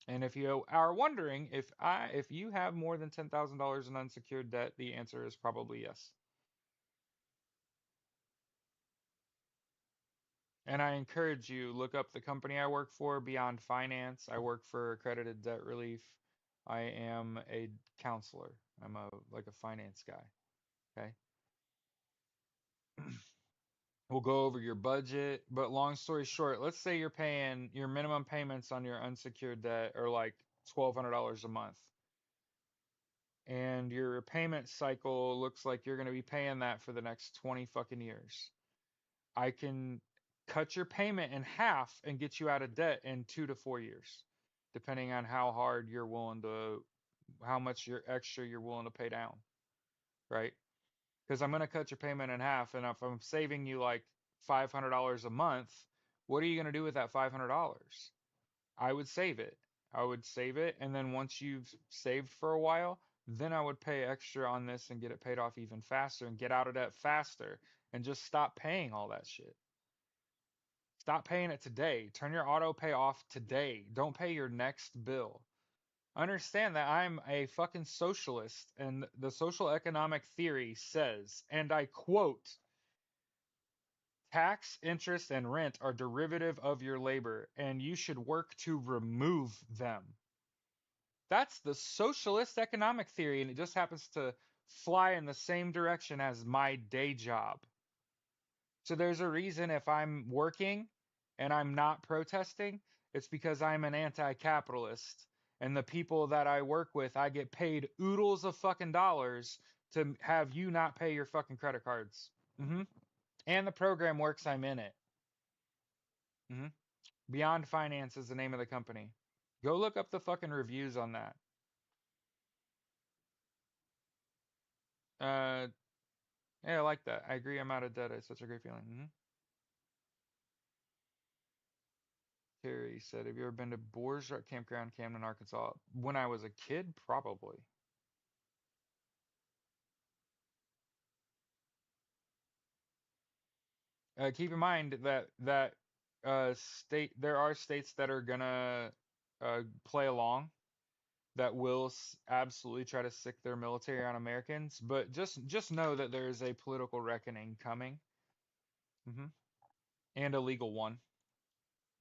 And if you are wondering if you have more than $10,000 in unsecured debt, the answer is probably yes. And I encourage you look up the company I work for, Beyond Finance. I work for Accredited Debt Relief. I am a counselor. I'm a like a finance guy. Okay. We'll go over your budget, but long story short, let's say you're paying your minimum payments on your unsecured debt are like $1,200 a month. And your payment cycle looks like you're going to be paying that for the next 20 fucking years. I can cut your payment in half and get you out of debt in 2 to 4 years, depending on how much you're willing to pay down, right? Because I'm going to cut your payment in half, and if I'm saving you like $500 a month, what are you going to do with that $500? I would save it. I would save it, and then once you've saved for a while, then I would pay extra on this and get it paid off even faster and get out of debt faster and just stop paying all that shit. Stop paying it today. Turn your auto pay off today. Don't pay your next bill. Understand that I'm a fucking socialist, and the social economic theory says, and I quote, tax, interest, and rent are derivative of your labor, and you should work to remove them. That's the socialist economic theory, and it just happens to fly in the same direction as my day job. So there's a reason if I'm working and I'm not protesting, it's because I'm an anti-capitalist. And the people that I work with, I get paid oodles of fucking dollars to have you not pay your fucking credit cards. And the program works, I'm in it. hmm Beyond Finance is the name of the company. Go look up the fucking reviews on that. Uh, yeah, I like that. I agree. I'm out of debt. It's such a great feeling. Terry said, "Have you ever been to Boers Campground, Camden, Arkansas?" When I was a kid, probably. Keep in mind that there are states that are gonna play along that will absolutely try to sick their military on Americans, but just know that there is a political reckoning coming, hmm and a legal one.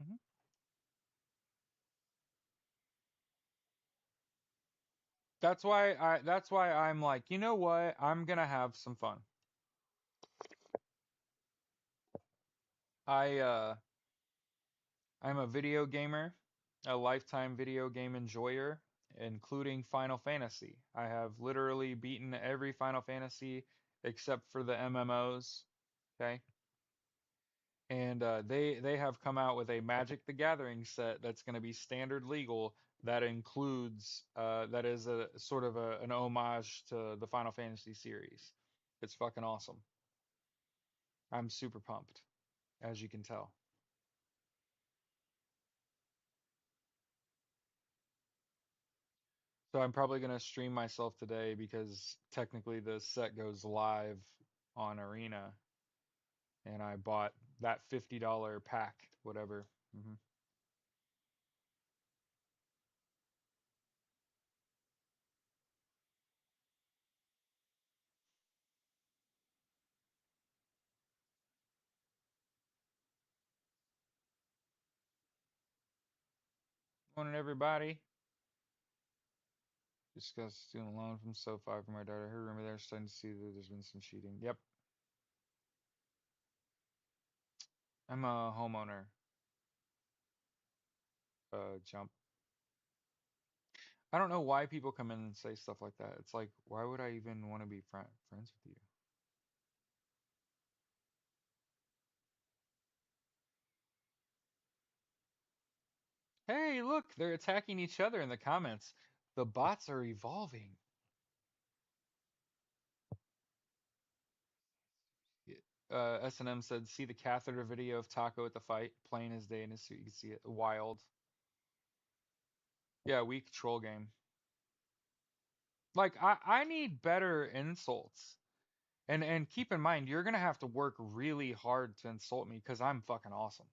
hmm That's why I'm like, you know what? I'm gonna have some fun. I I'm a video gamer, a lifetime video game enjoyer, including Final Fantasy. I have literally beaten every Final Fantasy except for the MMOs. Okay. And they have come out with a Magic the Gathering set that's going to be standard legal that includes that is a sort of an homage to the Final Fantasy series. It's fucking awesome. I'm super pumped, as you can tell. So I'm probably gonna stream myself today because technically the set goes live on Arena, and I bought that $50 pack, whatever. hmm Morning, everybody. Discuss student loan from SoFi for my daughter. I heard rumor they're starting to see that there's been some cheating. Yep, I'm a homeowner. Jump. I don't know why people come in and say stuff like that. It's like, why would I even want to be friends with you? Hey, look, they're attacking each other in the comments. The bots are evolving. S&M said, see the catheter video of Taco at the fight, plain as day in his suit. You can see it. Wild. Yeah, weak troll game. Like, I need better insults. And keep in mind, you're gonna have to work really hard to insult me because I'm fucking awesome.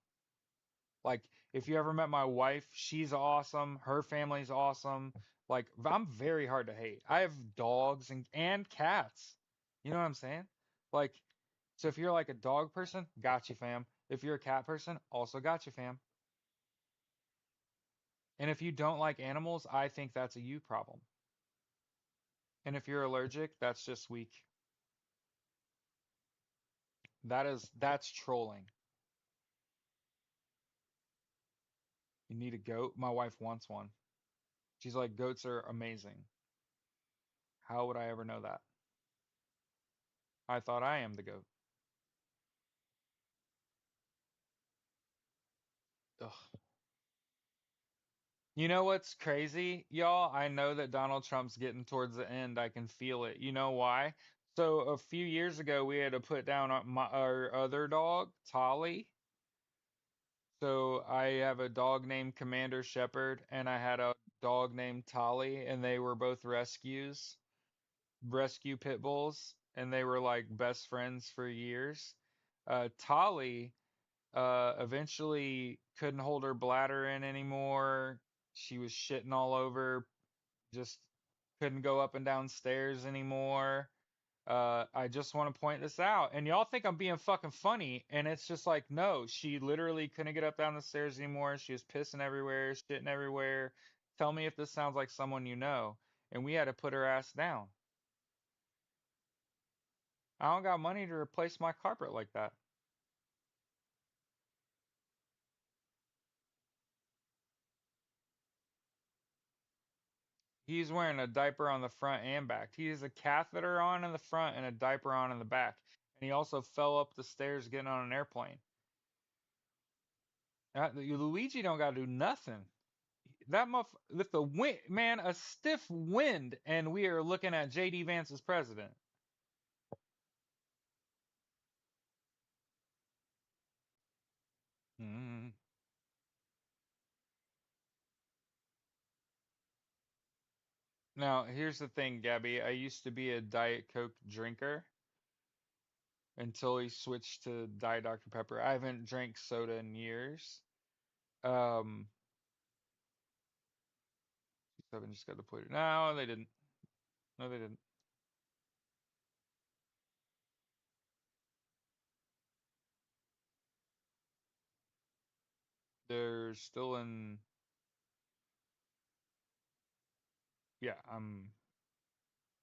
Like, if you ever met my wife, she's awesome. Her family's awesome. Like, I'm very hard to hate. I have dogs and cats. You know what I'm saying? Like, so if you're like a dog person, got you, fam. If you're a cat person, also got you, fam. And if you don't like animals, I think that's a you problem. And if you're allergic, that's just weak. That's trolling. You need a goat? My wife wants one. She's like, goats are amazing. How would I ever know that? I thought I am the goat. Ugh. You know what's crazy, y'all? I know that Donald Trump's getting towards the end. I can feel it. You know why? So a few years ago, we had to put down our other dog, Tolly. So I have a dog named Commander Shepherd, and I had a dog named Tolly, and they were both rescue pit bulls, and they were like best friends for years. Tolly eventually couldn't hold her bladder in anymore. She was shitting all over, just couldn't go up and down stairs anymore. I just want to point this out. And y'all think I'm being fucking funny, and it's just like, no, she literally couldn't get up down the stairs anymore. She was pissing everywhere, shitting everywhere. Tell me if this sounds like someone you know. And we had to put her ass down. I don't got money to replace my carpet like that. He's wearing a diaper on the front and back. He has a catheter on in the front and a diaper on in the back. And he also fell up the stairs getting on an airplane. Luigi don't got to do nothing. That if the wind, man, a stiff wind, and we are looking at JD Vance as president. Mm. Now, here's the thing, Gabby. I used to be a Diet Coke drinker until he switched to Diet Dr. Pepper. I haven't drank soda in years. Um, Seven just got depleted. No, they didn't. No, they didn't. They're still in. Yeah,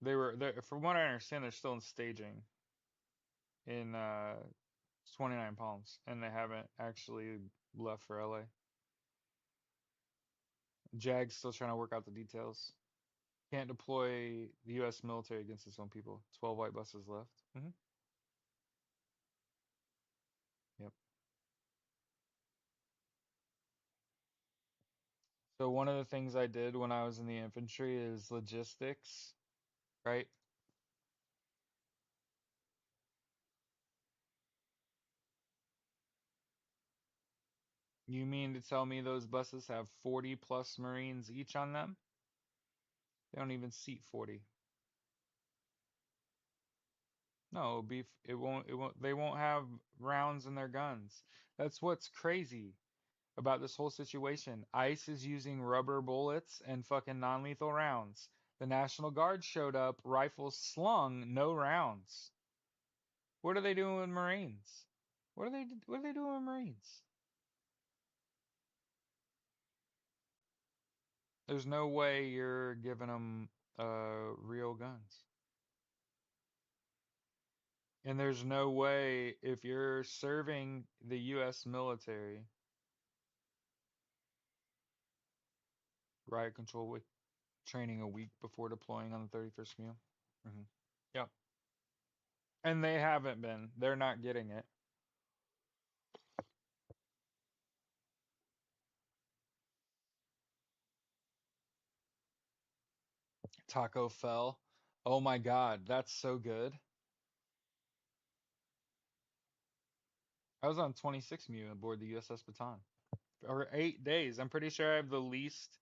They were. From what I understand, they're still in staging in 29 Palms, and they haven't actually left for LA. JAG's still trying to work out the details. Can't deploy the U.S. military against its own people. 12 white buses left. Yep. So one of the things I did when I was in the infantry is logistics, right? You mean to tell me those buses have 40 plus Marines each on them? They don't even seat 40. No, they won't have rounds in their guns. That's what's crazy about this whole situation. ICE is using rubber bullets and fucking non-lethal rounds. The National Guard showed up, rifles slung, no rounds. What are they doing with Marines? What are they doing with Marines? There's no way you're giving them real guns. And there's no way if you're serving the US military, riot control with training a week before deploying on the 31st meal. Hmm. Yep. And they haven't been. They're not getting it. Taco fell. Oh my God, that's so good. I was on 26 MEU aboard the USS Baton. Or 8 days. I'm pretty sure I have the least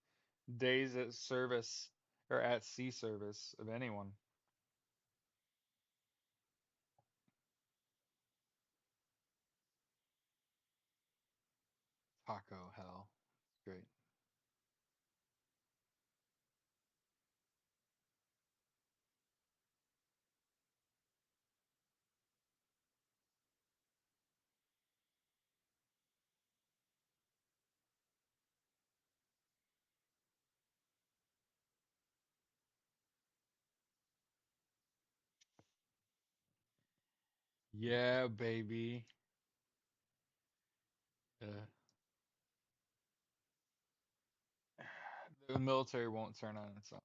days at service or at sea service of anyone. Taco hell. Great. Yeah, baby. Uh, the military won't turn on its own.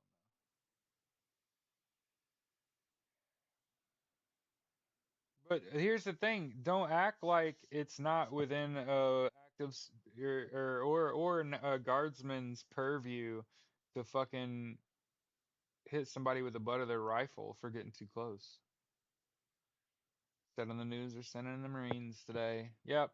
But here's the thing: don't act like it's not within active or a guardsman's purview to fucking hit somebody with the butt of their rifle for getting too close. Said on the news they're sending in the Marines today. Yep.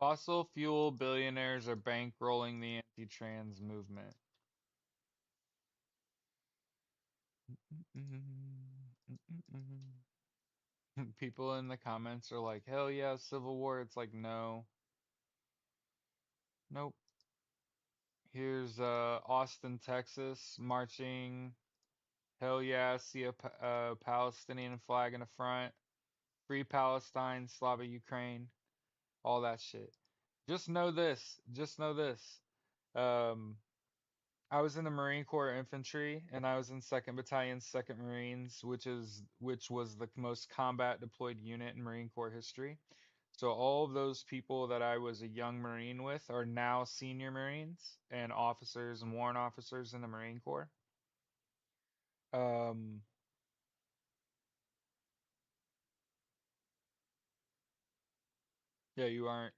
Fossil fuel billionaires are bankrolling the anti-trans movement. People in the comments are like, hell yeah, Civil War. It's like, no, nope. Here's Austin, Texas, marching. Hell yeah, see a Palestinian flag in the front. Free Palestine, Slava Ukraine, all that shit. Just know this. Just know this. Um, I was in the Marine Corps Infantry, and I was in 2nd Battalion, 2nd Marines, which was the most combat deployed unit in Marine Corps history. So all of those people that I was a young Marine with are now senior Marines and officers and warrant officers in the Marine Corps. Um, yeah, you aren't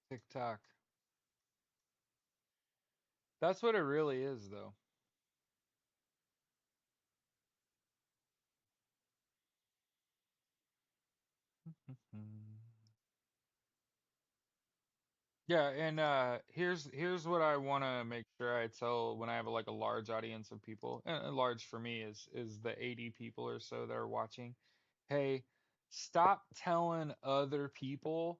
TikTok. That's what it really is, though. Yeah, and here's what I want to make sure I tell when I have like a large audience of people. And large for me is the 80 people or so that are watching. Hey, stop telling other people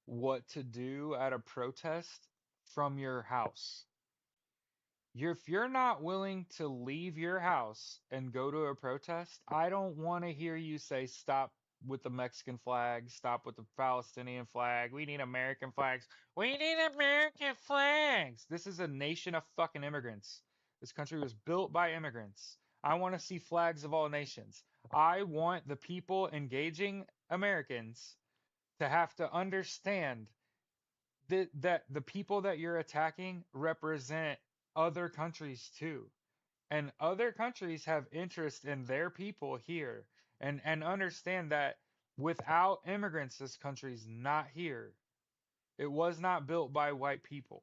what to do at a protest from your house. If you're not willing to leave your house and go to a protest, I don't want to hear you say stop with the Mexican flag, stop with the Palestinian flag. We need American flags. We need American flags. This is a nation of fucking immigrants. This country was built by immigrants. I want to see flags of all nations. I want the people engaging Americans to have to understand that the people that you're attacking represent other countries too. And other countries have interest in their people here and understand that without immigrants, this country's not here. It was not built by white people.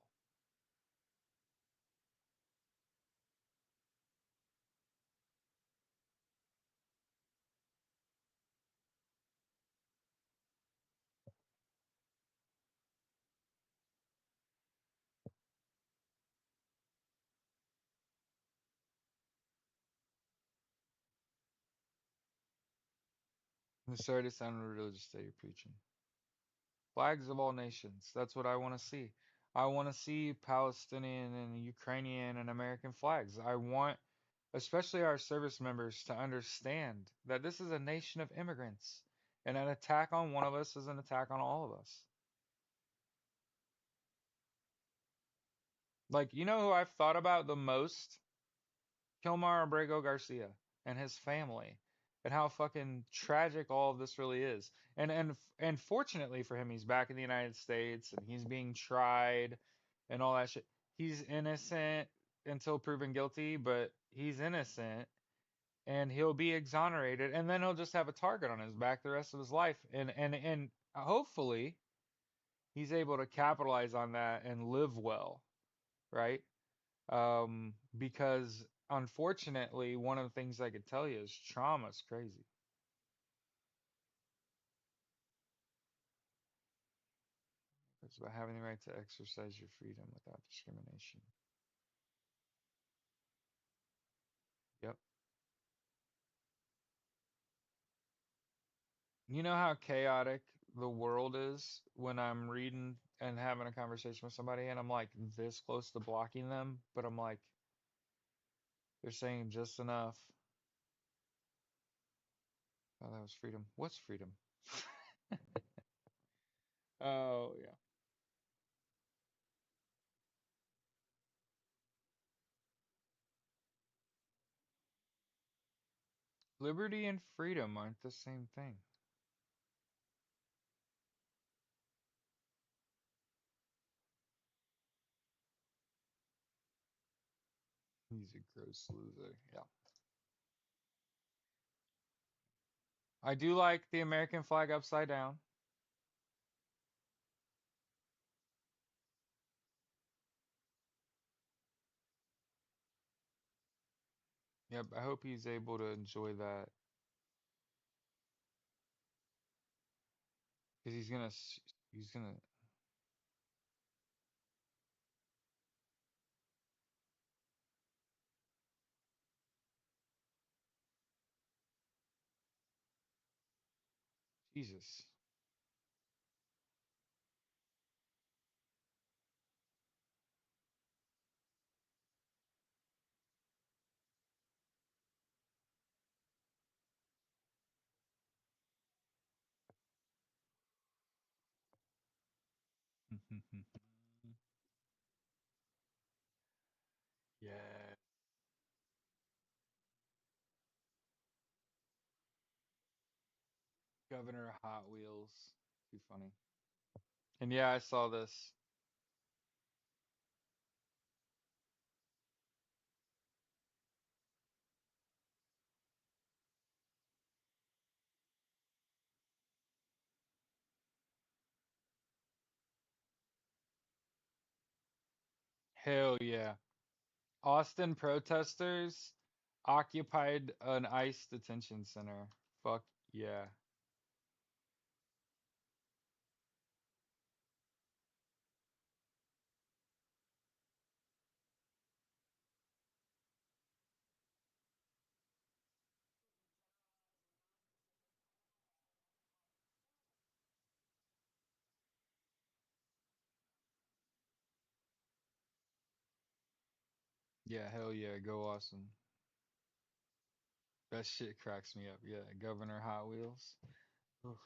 I'm sorry to sound religious that you're preaching. Flags of all nations. That's what I want to see. I want to see Palestinian and Ukrainian and American flags. I want especially our service members, to understand that this is a nation of immigrants. And an attack on one of us is an attack on all of us. Like, you know who I've thought about the most? Kilmar Abrego Garcia and his family, and how fucking tragic all of this really is. And fortunately for him, he's back in the United States and he's being tried and all that shit. He's innocent until proven guilty, but he's innocent and he'll be exonerated and then he'll just have a target on his back the rest of his life and hopefully he's able to capitalize on that and live well, right? Because unfortunately one of the things I could tell you is trauma's crazy. It's about having the right to exercise your freedom without discrimination. Yep. You know how chaotic the world is when I'm reading and having a conversation with somebody and I'm like this close to blocking them, but I'm like, they're saying just enough. Oh, that was freedom. What's freedom? Oh, yeah. Liberty and freedom aren't the same thing. He's a gross loser. Yeah. I do like the American flag upside down. Yep. I hope he's able to enjoy that because he's gonna, Jesus. Yeah. Governor Hot Wheels. Too funny. And yeah, I saw this. Hell yeah. Austin protesters occupied an ICE detention center. Fuck yeah. Yeah, hell yeah. Go Austin. That shit cracks me up. Yeah, Governor Hot Wheels. Oof.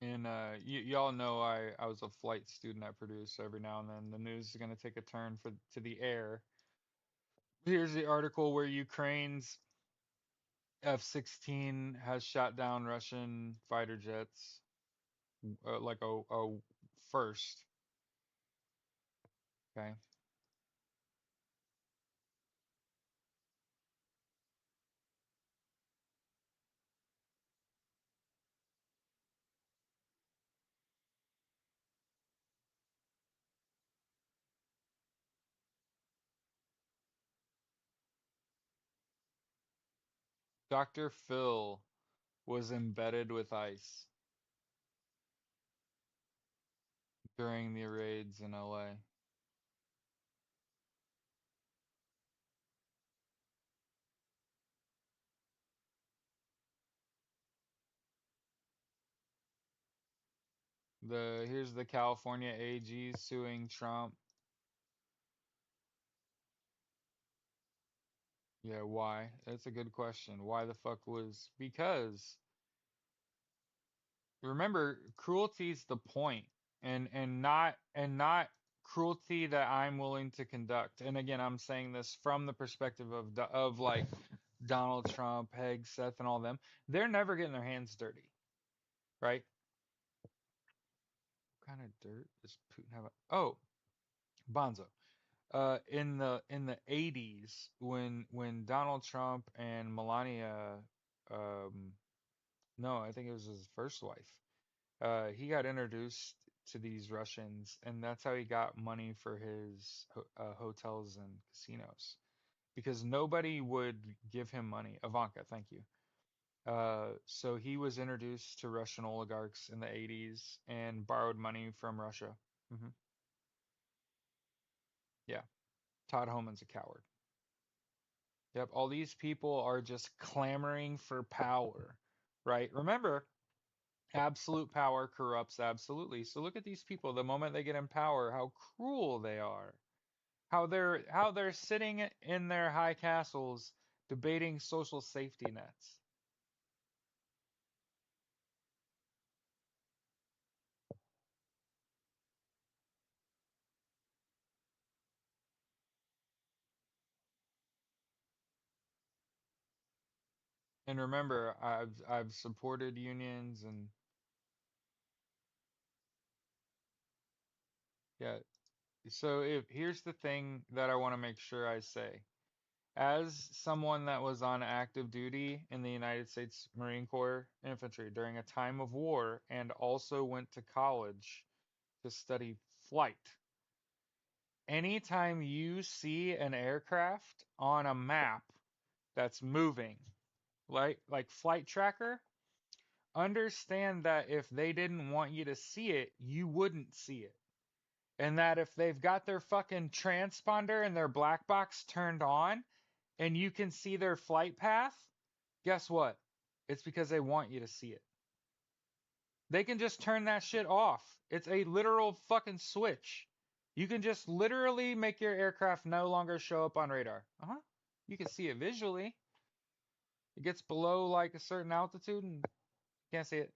And y'all know I was a flight student at Purdue, so every now and then the news is gonna take a turn for to the air. Here's the article where Ukraine's F-16 has shot down Russian fighter jets, like a first. Okay, Dr. Phil was embedded with ICE during the raids in LA. Here's the California AG suing Trump. Yeah, why? That's a good question. Why the fuck was because remember cruelty's the point and not cruelty that I'm willing to conduct. And again, I'm saying this from the perspective of like Donald Trump, Peg, Seth, and all them. They're never getting their hands dirty, right? What kind of dirt does Putin have? Oh, Bonzo. In the 80s when Donald Trump and Melania, um no, I think it was his first wife. He got introduced to these Russians, and that's how he got money for his hotels and casinos. Because nobody would give him money. Ivanka, thank you. So he was introduced to Russian oligarchs in the 80s and borrowed money from Russia. Yeah, Todd Homan's a coward. Yep, all these people are just clamoring for power, right? Remember, absolute power corrupts absolutely. So look at these people, the moment they get in power, how cruel they are. How they're sitting in their high castles debating social safety nets. And remember, I've supported unions and yeah. So if here's the thing that I want to make sure I say. As someone that was on active duty in the United States Marine Corps infantry during a time of war and also went to college to study flight, anytime you see an aircraft on a map that's moving, like flight tracker, understand that if they didn't want you to see it, you wouldn't see it. And that if they've got their fucking transponder and their black box turned on and you can see their flight path, guess what? It's because they want you to see it. They can just turn that shit off. It's a literal fucking switch. You can just literally make your aircraft no longer show up on radar. Uh huh. You can see it visually. It gets below like a certain altitude and you can't see it.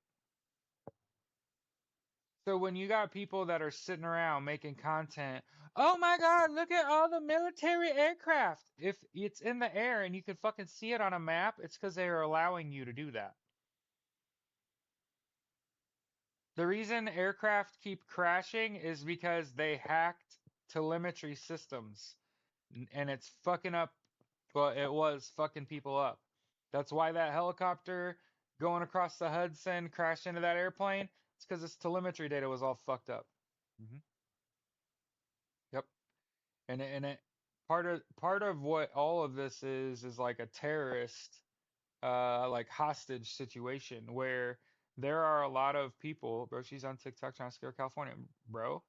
So when you got people that are sitting around making content, oh my God, look at all the military aircraft. If it's in the air and you can fucking see it on a map, it's because they are allowing you to do that. The reason aircraft keep crashing is because they hacked telemetry systems and it's fucking up. Well, it was fucking people up. That's why that helicopter going across the Hudson crashed into that airplane. It's because its telemetry data was all fucked up. Hmm. Yep. And it part of what all of this is like a terrorist like hostage situation where there are a lot of people, bro. She's on TikTok trying to scare California, bro.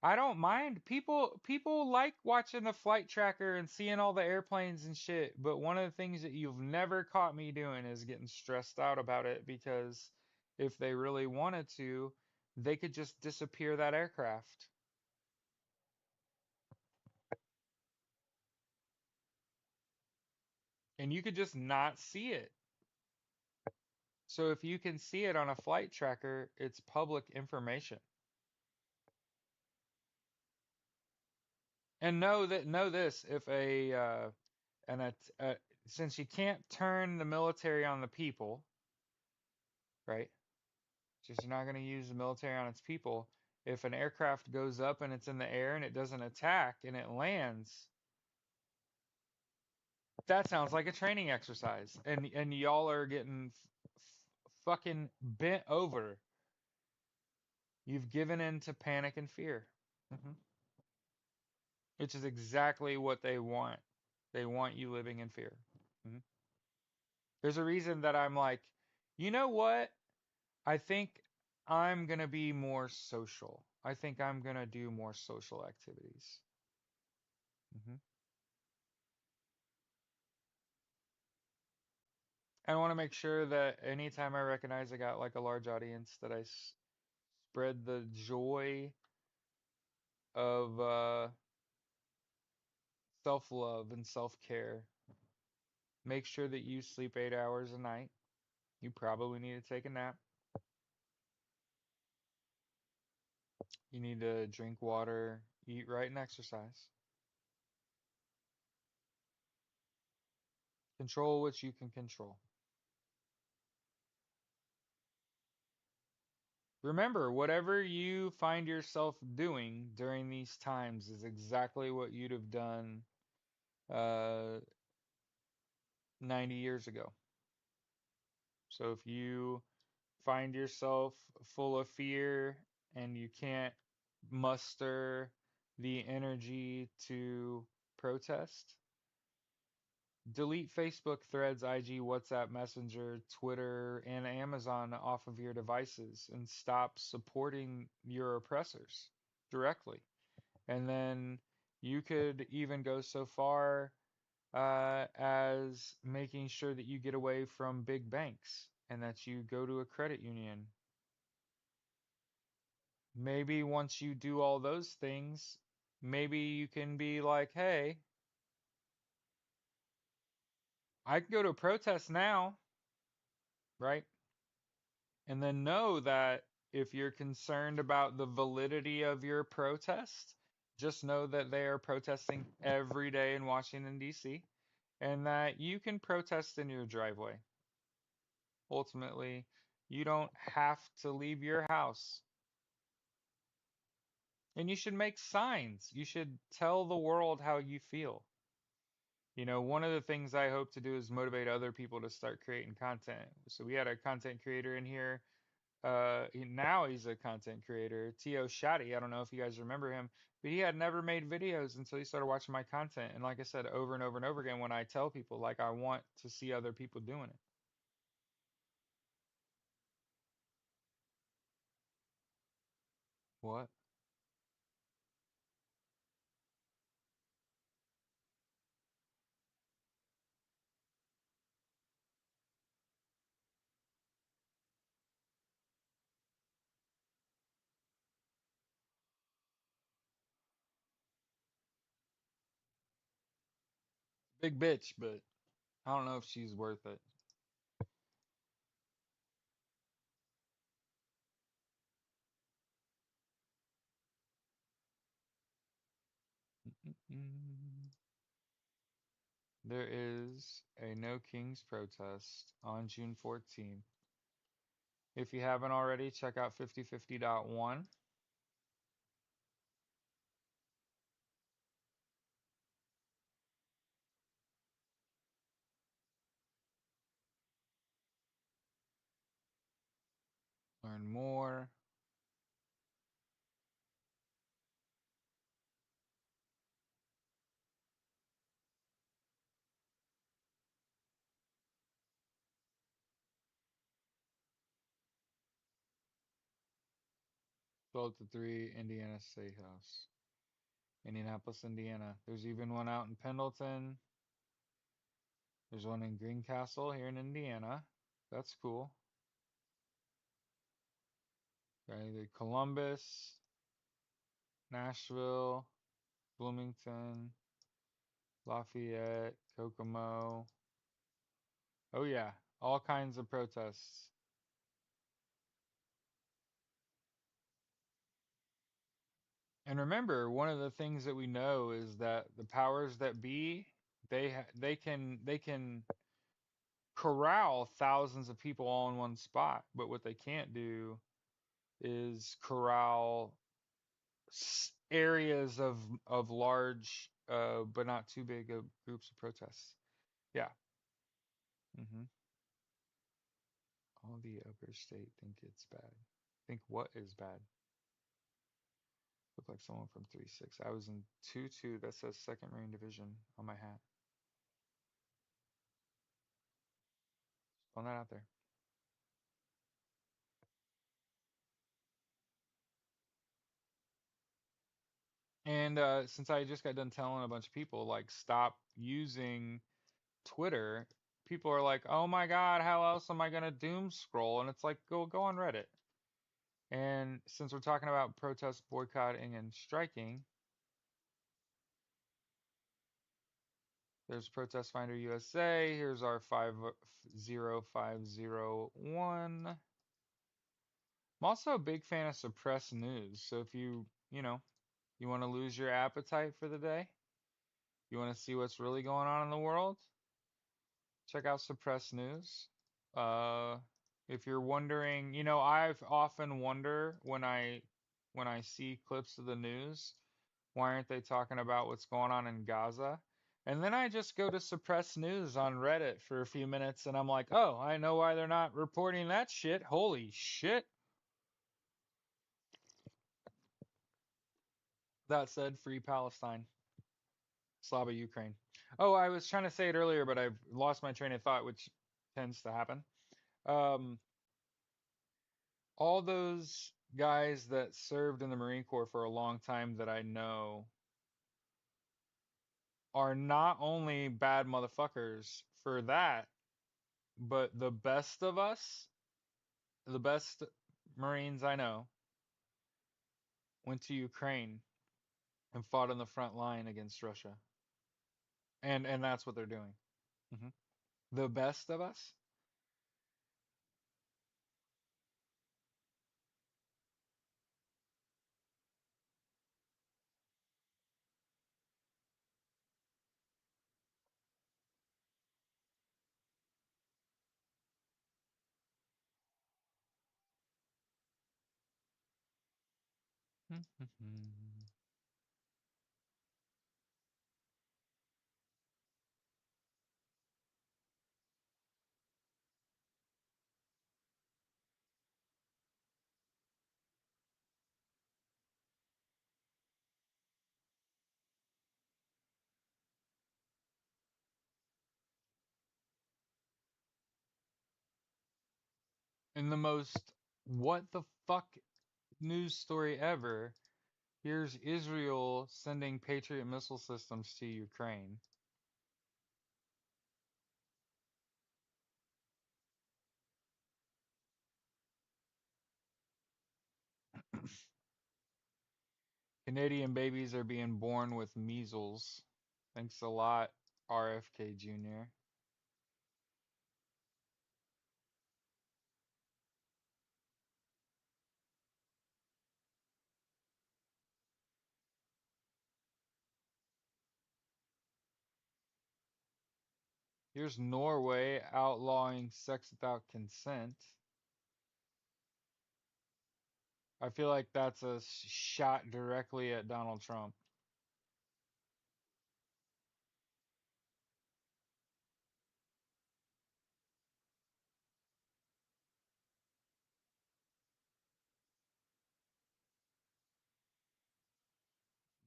I don't mind. People like watching the flight tracker and seeing all the airplanes and shit, but one of the things that you've never caught me doing is getting stressed out about it because if they really wanted to, they could just disappear that aircraft. And you could just not see it. So if you can see it on a flight tracker, it's public information. And know this, if an since you can't turn the military on the people, right? Just you're not going to use the military on its people. If an aircraft goes up and it's in the air and it doesn't attack and it lands, that sounds like a training exercise. And y'all are getting fucking bent over. You've given in to panic and fear. Hmm. Which is exactly what they want. They want you living in fear. Hmm. There's a reason that I'm like, you know what? I think I'm gonna be more social. I think I'm gonna do more social activities. Hmm. I want to make sure that anytime I recognize I got like a large audience, that I spread the joy of self-love and self-care. Make sure that you sleep 8 hours a night. You probably need to take a nap. You need to drink water, eat right, and exercise. Control what you can control. Remember, whatever you find yourself doing during these times is exactly what you'd have done uh, 90 years ago. So if you find yourself full of fear and you can't muster the energy to protest, delete Facebook, Threads, IG, WhatsApp, Messenger, Twitter, and Amazon off of your devices and stop supporting your oppressors directly. And then you could even go so far as making sure that you get away from big banks and that you go to a credit union. Maybe once you do all those things, maybe you can be like, hey, I can go to a protest now, right? And then know that if you're concerned about the validity of your protest, just know that they are protesting every day in Washington, D.C., and that you can protest in your driveway. Ultimately, you don't have to leave your house. And you should make signs. You should tell the world how you feel. One of the things I hope to do is motivate other people to start creating content. So we had a content creator in here Now he's a content creator. Tio Shaddy, I don't know if you guys remember him, but he had never made videos until he started watching my content. And like I said, over and over and over again, when I tell people, like, I want to see other people doing it. What? Big bitch, but I don't know if she's worth it. Mm-mm. There is a No Kings protest on June 14th. If you haven't already, check out 5050.1. Learn more. 12 to 3, Indiana State House. Indianapolis, Indiana. There's even one out in Pendleton. There's one in Greencastle here in Indiana. That's cool. Okay, Columbus, Nashville, Bloomington, Lafayette, Kokomo. Oh yeah, all kinds of protests. And remember, one of the things that we know is that the powers that be, they can corral thousands of people all in one spot, but what they can't do is corral areas of large but not too big of groups of protests. Yeah. hmm All the upper state think it's bad. Think what is bad? Look like someone from 3-6. I was in 2-2. That says Second Marine Division on my hat. Put that out there. And since I just got done telling a bunch of people like stop using Twitter, people are like, "Oh my God, how else am I gonna doom scroll?" And it's like, go on Reddit. And since we're talking about protest, boycotting, and striking, there's Protest Finder USA. Here's our 50501. I'm also a big fan of suppressed news. So if you want to lose your appetite for the day, you want to see what's really going on in the world, check out suppressed news. Uh, if you're wondering, I've often wonder when I see clips of the news, why aren't they talking about what's going on in Gaza? And then I just go to suppressed news on Reddit for a few minutes and I'm like, oh, I know why they're not reporting that shit. Holy shit. That said, free Palestine, Slava Ukraine. Oh, I was trying to say it earlier, but I've lost my train of thought, which tends to happen. Um, all those guys that served in the Marine Corps for a long time that I know are not only bad motherfuckers for that, but the best of us, the best Marines I know, went to Ukraine and fought on the front line against Russia. And that's what they're doing. hmm The best of us. In the most what the fuck news story ever, here's Israel sending Patriot missile systems to Ukraine. Canadian babies are being born with measles. Thanks a lot, RFK Jr. Here's Norway outlawing sex without consent. I feel like that's a shot directly at Donald Trump.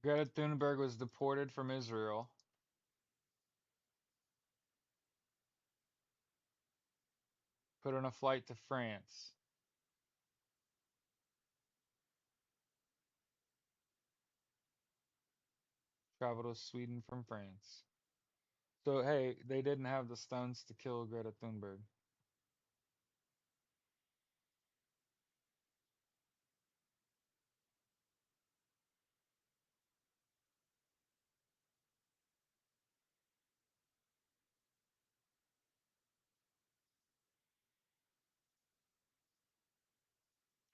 Greta Thunberg was deported from Israel, put on a flight to France, traveled to Sweden from France. So, hey, they didn't have the stones to kill Greta Thunberg.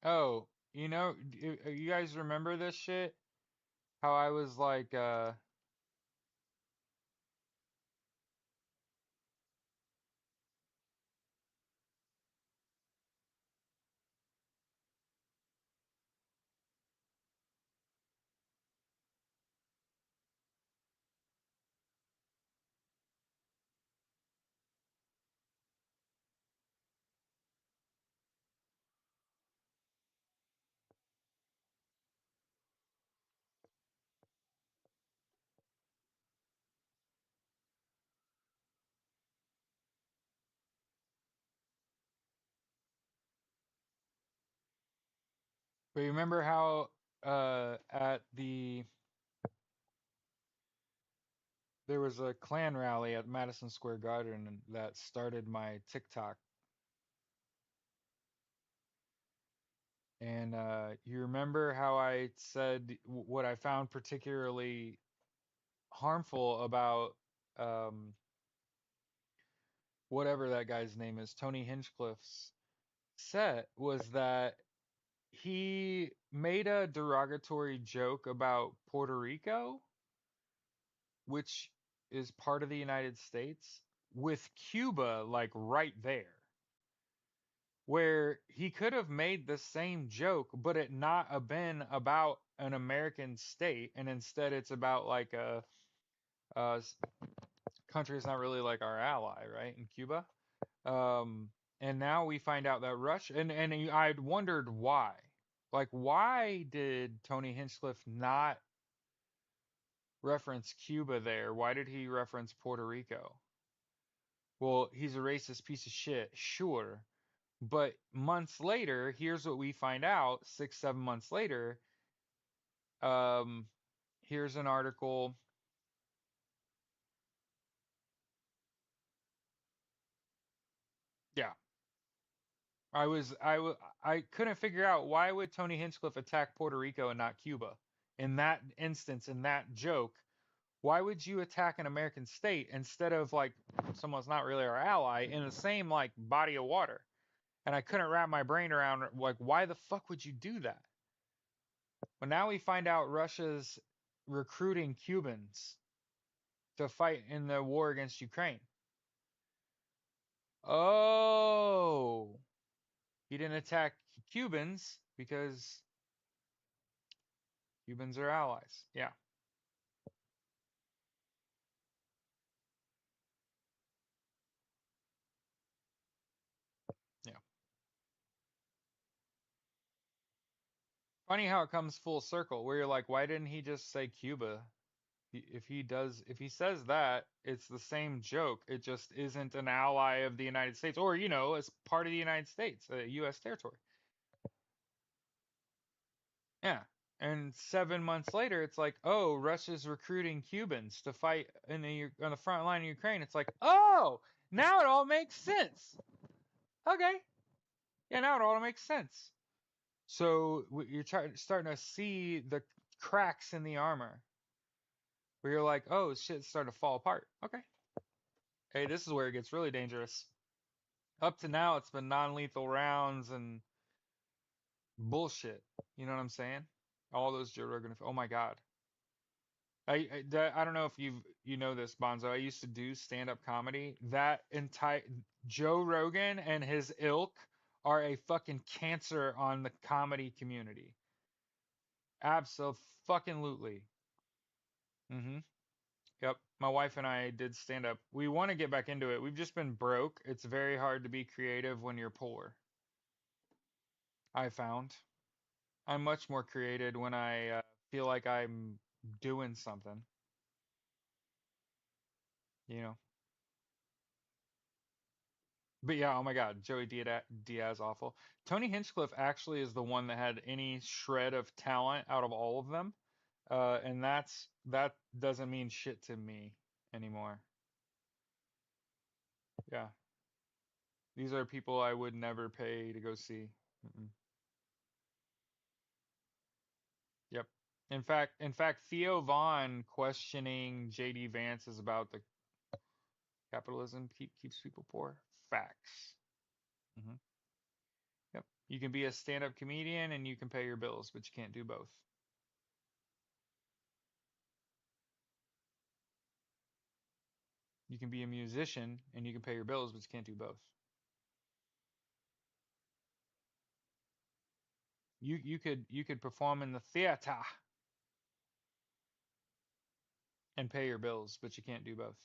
Oh, you guys remember this shit? How I was like, but you remember how at there was a Klan rally at Madison Square Garden that started my TikTok. And you remember how I said what I found particularly harmful about um, whatever that guy's name is, Tony Hinchcliffe's set, was that he made a derogatory joke about Puerto Rico, which is part of the United States, with Cuba like right there, where he could have made the same joke, but it not have been about an American state, and instead it's about like a country that's not really like our ally, right? In Cuba. Um, and now we find out that Russia, and I'd wondered why. Like, why did Tony Hinchcliffe not reference Cuba there? Why did he reference Puerto Rico? Well, he's a racist piece of shit, sure. But months later, here's what we find out 6, 7 months later. Um, here's an article. Yeah, I couldn't figure out why would Tony Hinchcliffe attack Puerto Rico and not Cuba? In that instance, in that joke, why would you attack an American state instead of like someone's not really our ally in the same like body of water? And I couldn't wrap my brain around like why the fuck would you do that? Well, now we find out Russia's recruiting Cubans to fight in the war against Ukraine. Oh, he didn't attack Cubans because Cubans are allies. Yeah, yeah. Funny how it comes full circle, where you're like, why didn't he just say Cuba? if he says that, it's the same joke. It just isn't an ally of the United States, or as part of the United States, U.S. territory. Yeah. And 7 months later, it's like, oh, Russia's recruiting Cubans to fight on the front line of Ukraine. It's like, oh, now it all makes sense. Okay, yeah, now it all makes sense. So you're starting to see the cracks in the armor, where you're like, oh, shit's starting to fall apart. Okay, hey, this is where it gets really dangerous. Up to now, it's been non-lethal rounds and bullshit. You know what I'm saying? All those Joe Rogan. Oh my God. I don't know if you know this, Bonzo. I used to do stand-up comedy. That entire Joe Rogan and his ilk are a fucking cancer on the comedy community. Absolutely. Mm-hmm. Yep. My wife and I did stand-up. We want to get back into it. We've just been broke. It's very hard to be creative when you're poor. I found I'm much more creative when I feel like I'm doing something. You know. But yeah, oh my God, Diaz awful. Tony Hinchcliffe actually is the one that had any shred of talent out of all of them, and that doesn't mean shit to me anymore. Yeah, these are people I would never pay to go see. Mm-mm. Yep. In fact, Theo Vaughn questioning JD Vance is about the capitalism keeps people poor. Facts. Hmm. Yep. You can be a stand-up comedian and you can pay your bills, but you can't do both. You can be a musician and you can pay your bills, but you can't do both. You could perform in the theater and pay your bills, but you can't do both.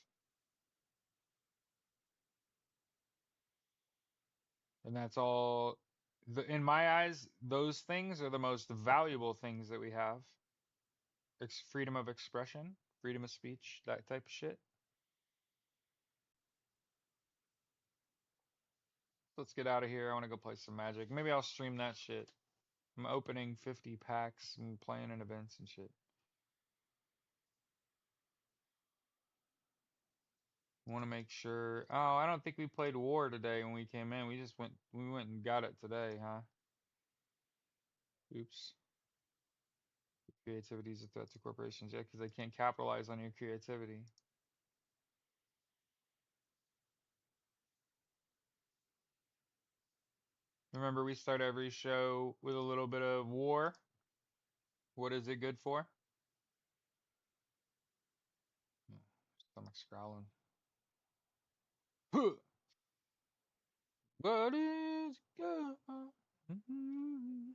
And that's all. In my eyes, those things are the most valuable things that we have. Freedom of expression, freedom of speech, that type of shit. Let's get out of here. I want to go play some Magic. Maybe I'll stream that shit. I'm opening 50 packs and playing in events and shit. Want to make sure. Oh, I don't think we played War today when we came in. We went and got it today, huh? Oops. Creativity is a threat to corporations, yeah, because they can't capitalize on your creativity. Remember, we start every show with a little bit of war. What is it good for? Hmm, Stomach's growling. Huh. What is good? Mhm.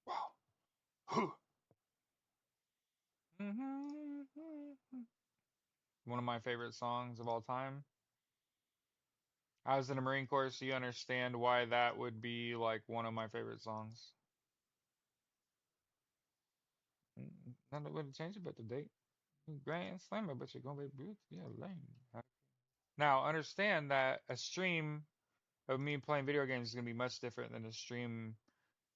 Wow. Huh. Mhm. One of my favorite songs of all time. I was in the Marine Corps, so you understand why that would be like one of my favorite songs. Nothing would change about the date. Grand Slammer, but you're gonna be brutal. Yeah, lame. Now, understand that a stream of me playing video games is gonna be much different than a stream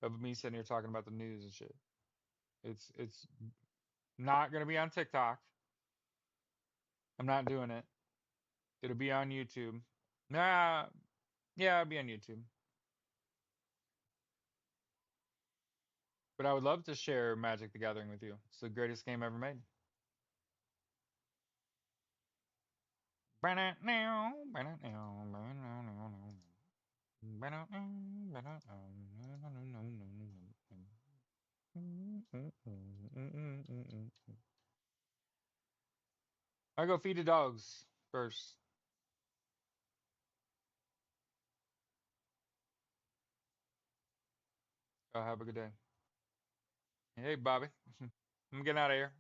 of me sitting here talking about the news and shit. It's not gonna be on TikTok. I'm not doing it. It'll be on YouTube. Nah, yeah, it'll be on YouTube. But I would love to share Magic the Gathering with you. It's the greatest game ever made. I go feed the dogs first. Have a good day. Hey, Bobby. I'm getting out of here.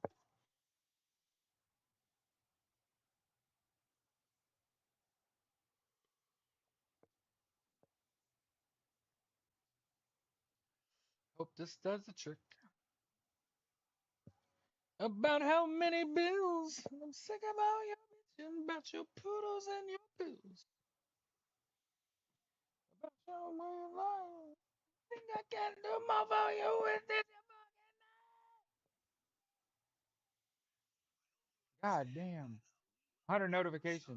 Hope this does the trick. About how many bills? I'm sick about your bitching about your poodles and your pills. About your way of life. Think I can do more for you with this? God damn. 100 notifications.